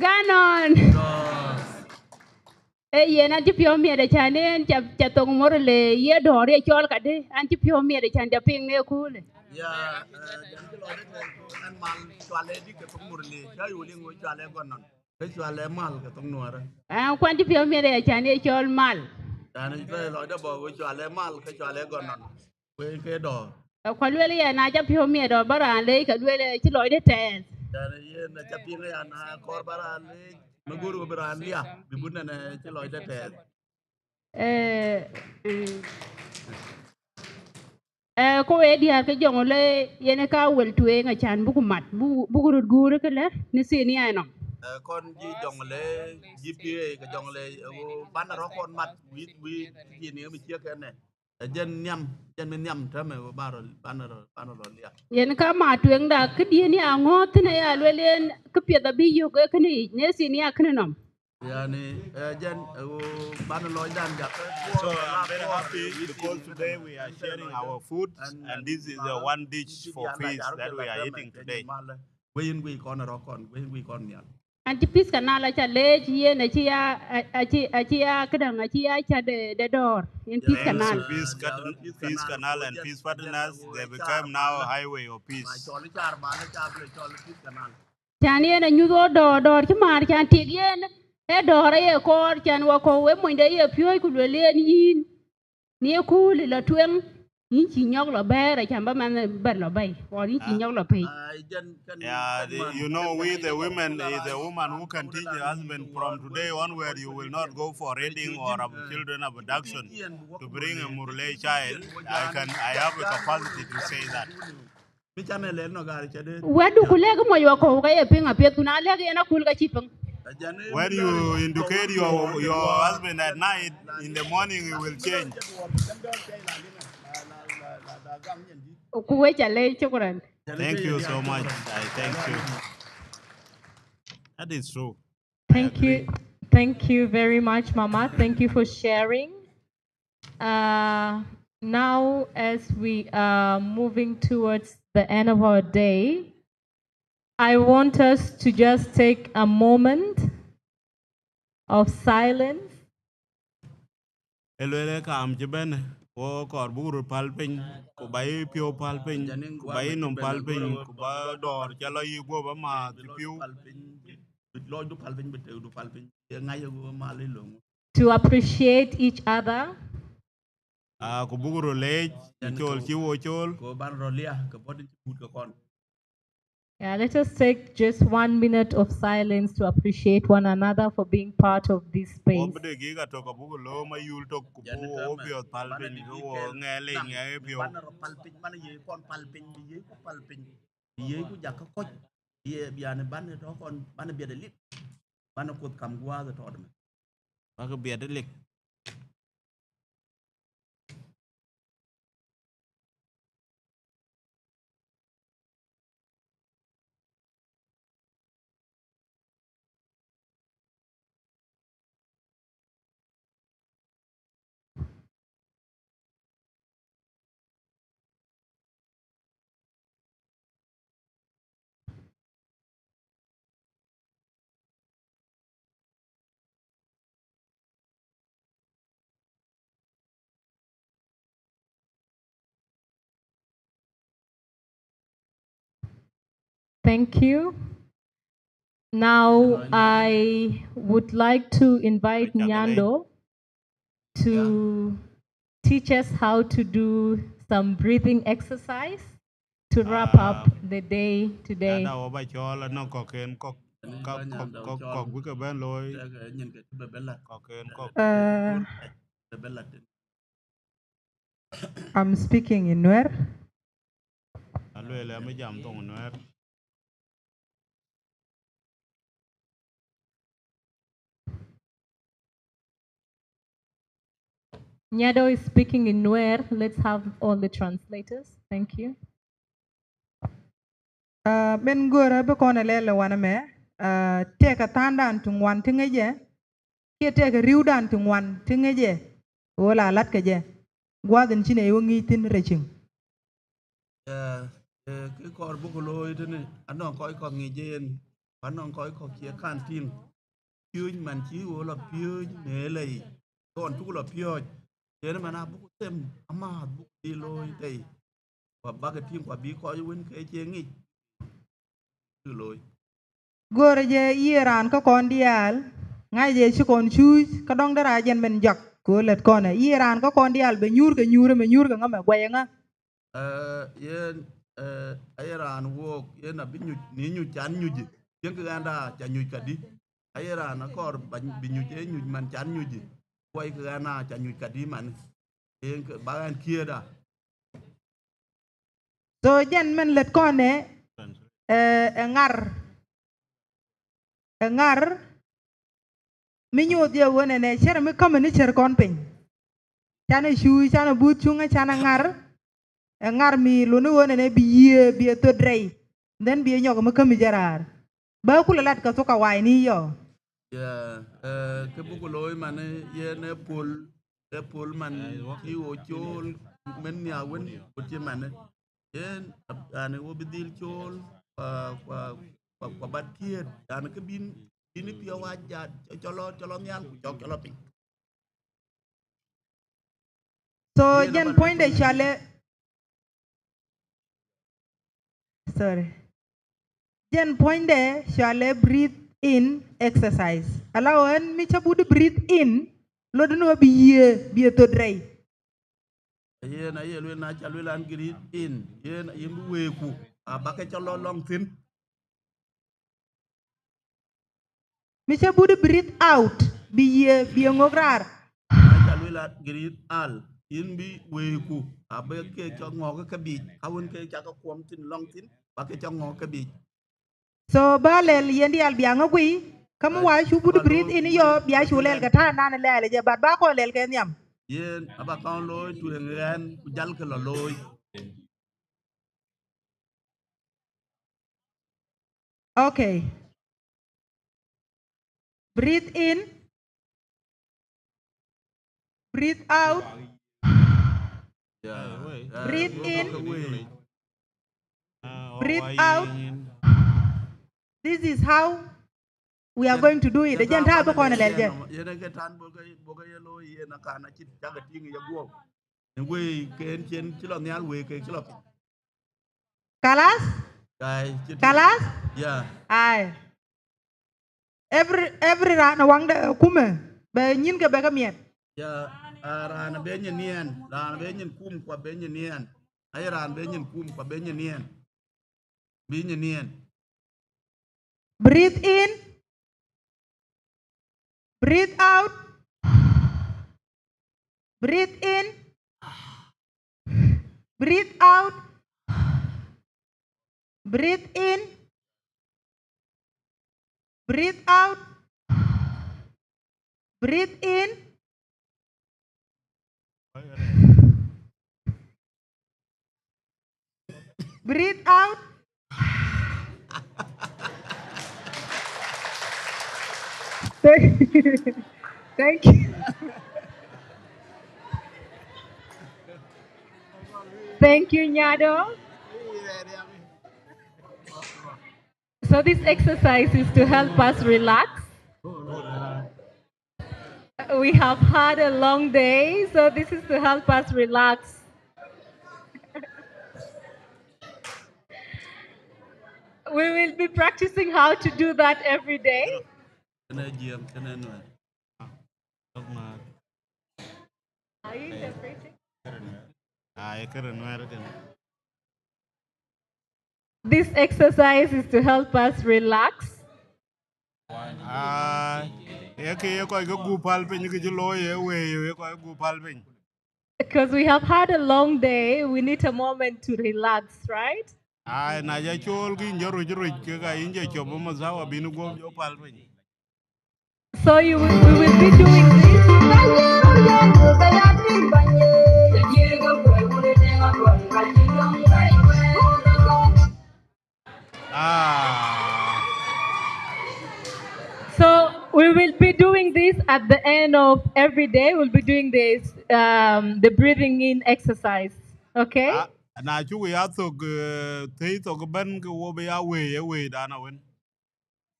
Ganon. dor Ye na ci pio mi de chan en cha tong mor le ye dor ye chol ka de an ci pio mi de chan ja ping ne ku le. ya jan kilo de te an mal chwale di ke murle cha yu li ngo chwale gonon ke chwale mal ke tong nuara An kwan ci pio mi de chan ye chol mal. yani ke lo da bo chwale mal ke chwale gonon ke do Kwa lwele ye na cha pio mi do bara le ka lwele ci loy de ten. yani ye na chapinga ya na kor bara le maguru bara lia bibuna na ke lo da te Ko we diar ke jong le yene ka wel tuwe nga chan buku mat buku rut gure ke le ni si ni ay no. kon ji jongle GPAA ke jongle ban ro kon mat wi ji ni mi che ke ne jen nyam tame baro ban ro lia Yen ka ma tuwe da ke di ni a ngot ne ya lwele ke pye da bi yu ke ni ne si ni a kne nom. yani jen ban lo dan ja So I'm very happy because today we are sharing our food and this is the one dish for peace that we are eating today. We kon ro kon we kon nya Anti Peace Canal cha le chi ye na chi ya kedang chi ya cha de dor in Peace Canal. Peace Canal and Peace Partners, they become now a highway of peace. Chan ye na nyu dor chi mar chan ti ye e dor ye kor chan wa ko we mo de ye pyo ku le yin ni ku la twen yin chi nyok lo bere chan ba man ber lo bay or yin chi nyok lo pe. Yeah, you know, we the women is a woman who can teach the husband from today onward you will not go for raiding or children abduction to bring a Murle child. I have a capacity to say that. Wadu ku le mo yo ko ga ye pinga pet ku na le ge na kul ga chi pang. When you indicate your husband at night, in the morning he will change. Thank you so much. I thank you. That is true. Thank you. Thank you very much, Mama. Thank you for sharing. Now, as we are moving towards the end of our day, I want us to just take a moment of silence. Elwele kam jibene wo kor buru palpin ku bai pio palpin ku bai num palpin ku ba dor chalo yi go ba ma piu to appreciate each other. Ku buru lej chol chi wo chol ko ban ro lia ko bodin put ko kon Yeah, let us take just 1 minute of silence to appreciate one another for being part of this space. Obde giga to ka bugo lo ma yul to ku obio palpin go ngele ngele pio. Palpin mana ye kon palpin ye ko palpin ye ku jakka ko ye biane ban to kon ban biade lik ban ko kam gwa to dum ba ko biade lik. Thank you. Now I would like to invite Nyando to teach us how to do some breathing exercise to wrap up the day today. Ada oba chola no koken kok kok buka ben loy. Koken kok. I'm speaking in Nuer. Alwele me jam tong Nuer. Nyado is speaking in Nuer. Let's have all the translators. Thank you. Ben gora be kona lele wana me. Take a tandan tung wan tingeje. Kia take a riudan tung wan tingeje. Ola lat keje. Gwaden chine yungi tin reching. Cái con bố cô lôi thế này anh nó coi con nghề gen anh nó coi con kia can tin piêu mình chỉ là piêu nè lại còn chú là piêu thế mà na bố xem ama bố đi lôi đây và ba cái phim của bí coi win cái chuyện nghỉ từ lôi Gora je Iran ko kon dial. Ngai je chi kon chu kadong dara jen men jak ko let kona. Iran ko kon dial be nyur ke nyur me nyur ke ngame gwayenga. yên ai ra anh vô yên là biết nhu chán nhu gì tiếng cái anh ta chả nhu cả đi ai ra nó có bị nhu chế nhu mình chán nhu gì quay cái anh ta chả nhu cả đi mình yên cái ba anh kia đó. So jen men let kone ngar mi nyot ye wone ne cher mi kam ni cher kon pin chana shu chana but chunga chana ngar mi lo no wone ne bi to drei den bi nyok mi kam jarar ba kula lat ka to ka wai ni yo Cái bố lôi mà nó yên cái pool mà yêu chôn mình nhà quên của chị mà nó yên anh ấy bị deal chôn và bắt kia anh cái bin ini piao aja cho lo nyal cho lo pin. So jen point de chale sorry jen point de chale breathe in exercise allow en mi chabudu breathe in lo no bi to drei Yên ấy luôn na cha luôn ăn grit in yên yên quê cụ ba cái cho lo long tin. Misha Buddha breathe out bi ngograr. Cha lui la grit al in bi we ku ba ke cho ngo cái bi awun ke cha ko kwom tin long tin ba ke cho ngo cái bi. So balel yendi al bianga kui kamu wa shu Buddha breathe in yo biya shu lel gata nan lel je bat ba ko lel ken yam. Yen aba kan loy tu ngen ku jal ke loy. Okay. Breathe in. Breathe out. Breathe in. Breathe out. This is how we are going to do it. The gentile ba ko na lel je. Yen ke tan bo ke loy yen ka na chit ja ga tingi ya go. We ken chen chi lo nyal we ke chi lo. Kalas? Kalas? Yeah. Ai. Every rana wang da kume be nyin ke be ka miet. Ya rana be nyen rana be nyen kum kwa be nyen ai rana be nyen kum kwa be nyen bi nyen Breathe in. Breathe out. Breathe in. Breathe out. Breathe in. Breathe out. Breathe in. Breathe out. Thank you. Thank you, Nyado. So this exercise is to help us relax. We have had a long day, so this is to help us relax. We will be practicing how to do that every day. Are you interpreting? This exercise is to help us relax. Because we have had a long day, we need a moment to relax, right? So we will be doing this. So we will be doing this at the end of every day. We'll be doing this, the breathing in exercise. Okay?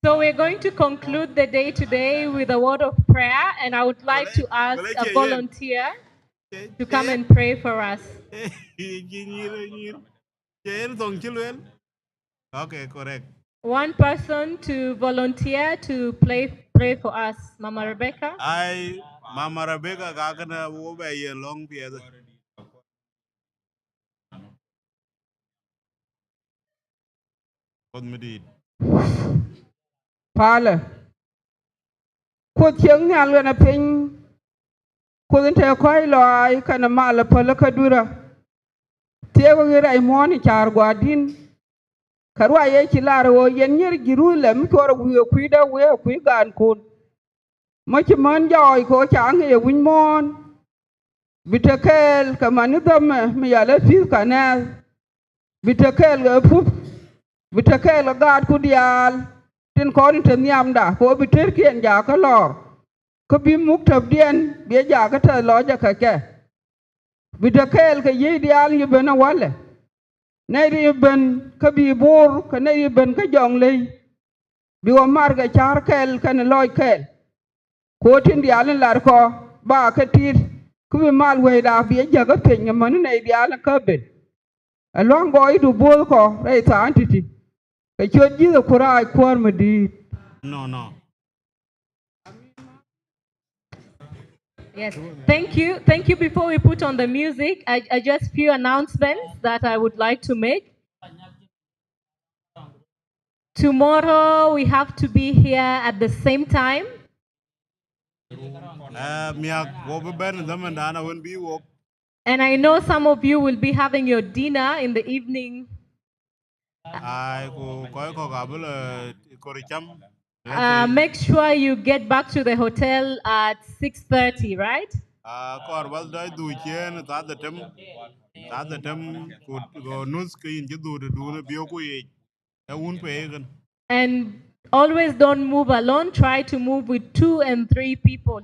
So we're going to conclude the day today with a word of prayer, and I would like to ask a volunteer to come and pray for us. Okay, correct. One person to volunteer to pray for us. Mama Rebecca? Mama Rebecca gagana wo ba ye long piede. What me did? Pala. Ko tiang nyal na pin. Ko den te koi lo ai kana mala pala kadura. Tiego gira imoni char gwadin. Karwa ye kilaro wo yen yer girule mi ko ro kuida we kuigan kun. Machi man joy ko chang ye win mon. Bitakel kamanidam mi yale Peace Canal. Bitakel pup. Bitakel gad kudial. Tin ko ni tanyam da ko bitir kien ja ka lor. Ko bi muk tab dien bi ja ka ta lo ja ka ke. Bitakel ka ye dial ye bena wale. Nay ri ben ka bi bor ka nay ben ka jonglei. Bi wa mar ga char kel kan loy kel. Ko tin dial lar ko ba ka tir ku bi mal we da bi ja ka pen man nay dial ka ben. Along boy du bol ko re ta antiti. Ka chod ji ko ra kwar madi. No. Yes, thank you. Thank you. Before we put on the music, I just few announcements that I would like to make. Tomorrow we have to be here at the same time. And I know some of you will be having your dinner in the evening. Make sure you get back to the hotel at 6:30, right? And always don't move alone. Try to move with 2 and 3 people.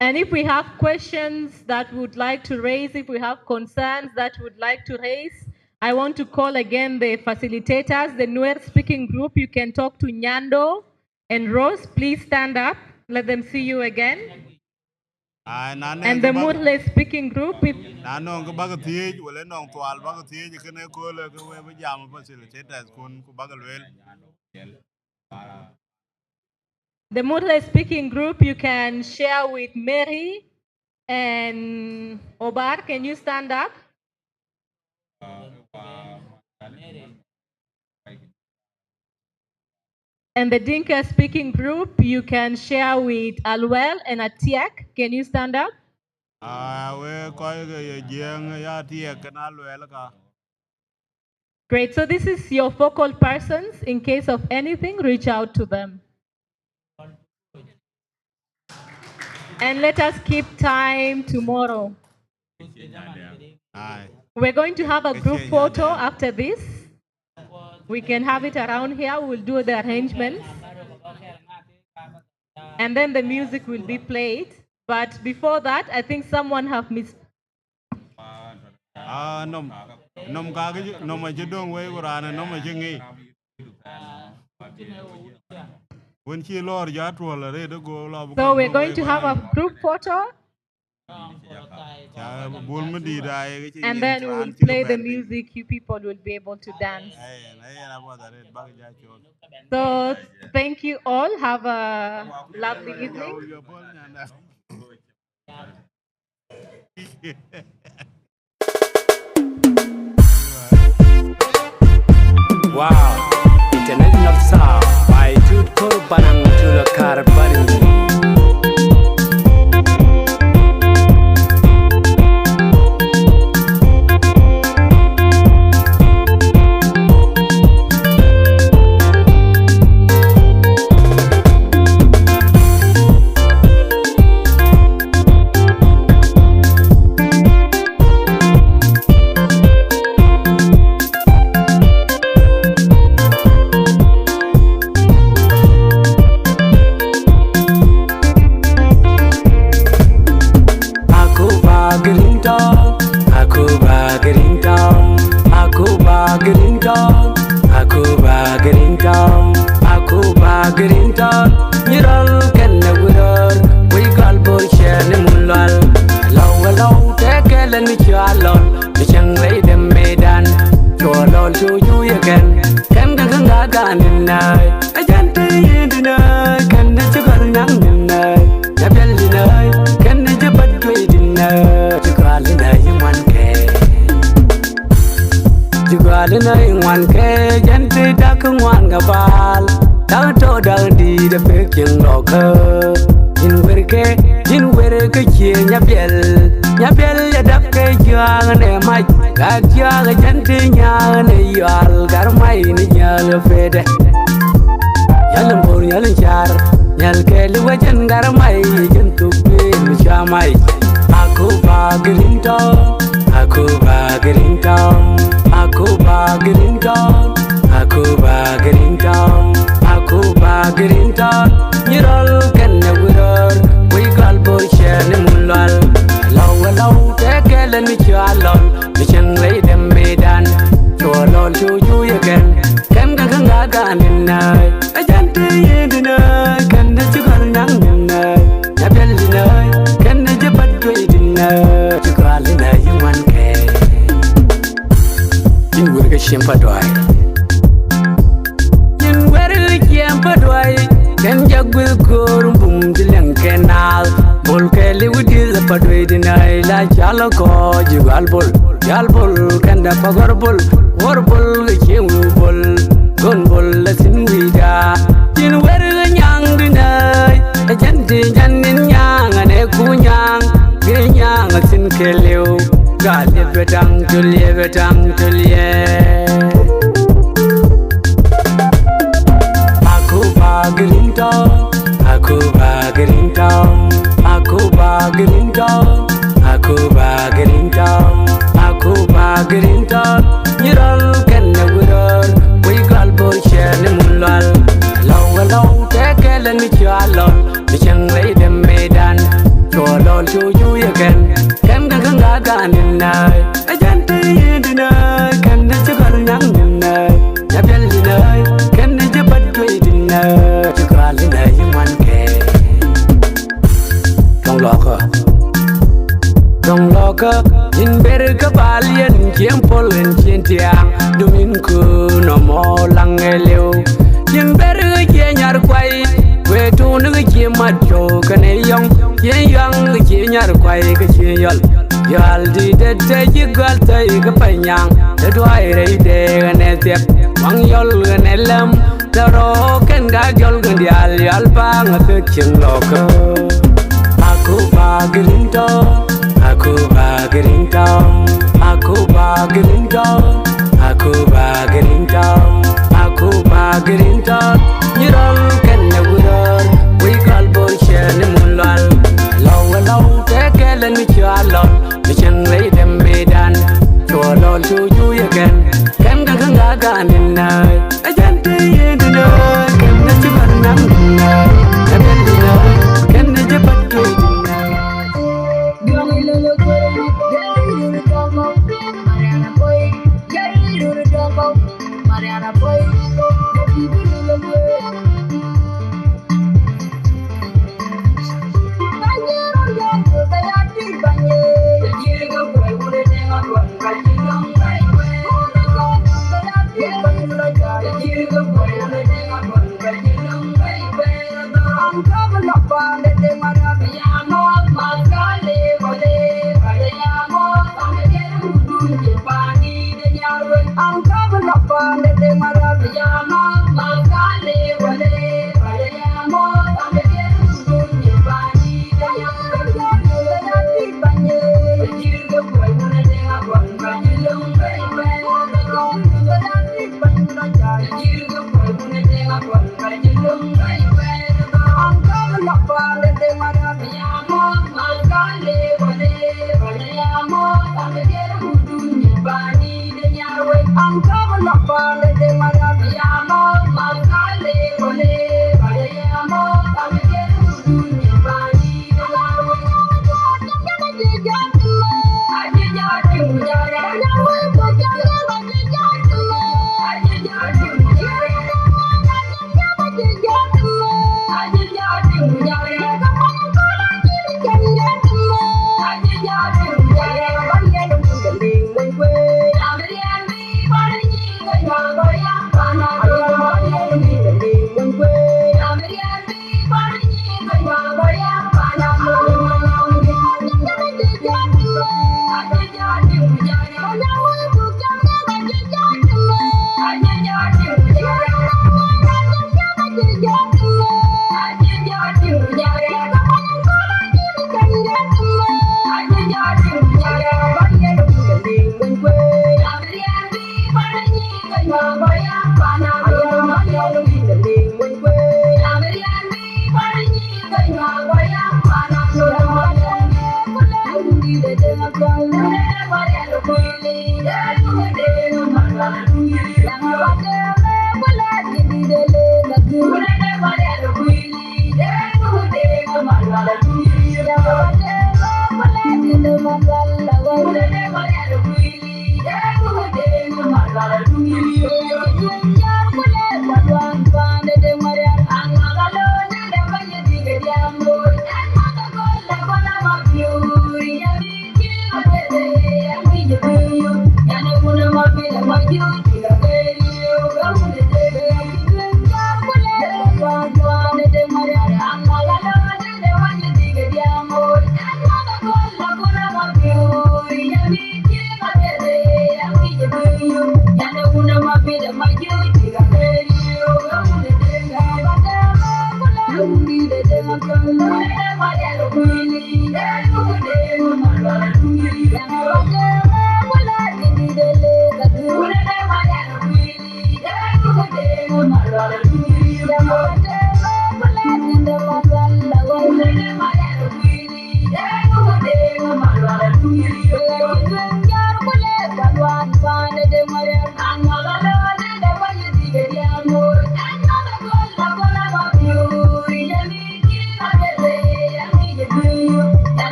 And if we have questions that we would like to raise, if we have concerns that we would like to raise, I want to call again the facilitators, the Nuer speaking group. You can talk to Nyando and Rose. Please stand up. Let them see you again. And the Murle speaking group. The Murle speaking group, you can share with Mary and Obar. Can you stand up? And the Dinka speaking group, you can share with Alwell and Atiak. Can you stand up? Great. So this is your focal persons. In case of anything, reach out to them. And let us keep time tomorrow. We're going to have a group photo after this. We can have it around here. We'll do the arrangements. And then the music will be played. But before that, I think someone have missed. So we're going to have a group photo. And then we will play the music. You people will be able to dance. So thank you all. Have a lovely evening. Wow, international sound by Jude Korbanang to the Carbani. Taro ken ga jol gandial yal bang a pitching loco. Aku bagerinto, aku bagerinto, aku bagerinto, aku bagerinto, aku bagerinto. Nyirol ken neguror, we gal bon chen mulal. Law tekelen mi chalon, mi chen lay dem bedan. Cholol to you again, ken ga ganin na. Ajante yedina, ken na chibanam na. Abendina, ken na jepatu. Mariana boy,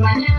Bangsa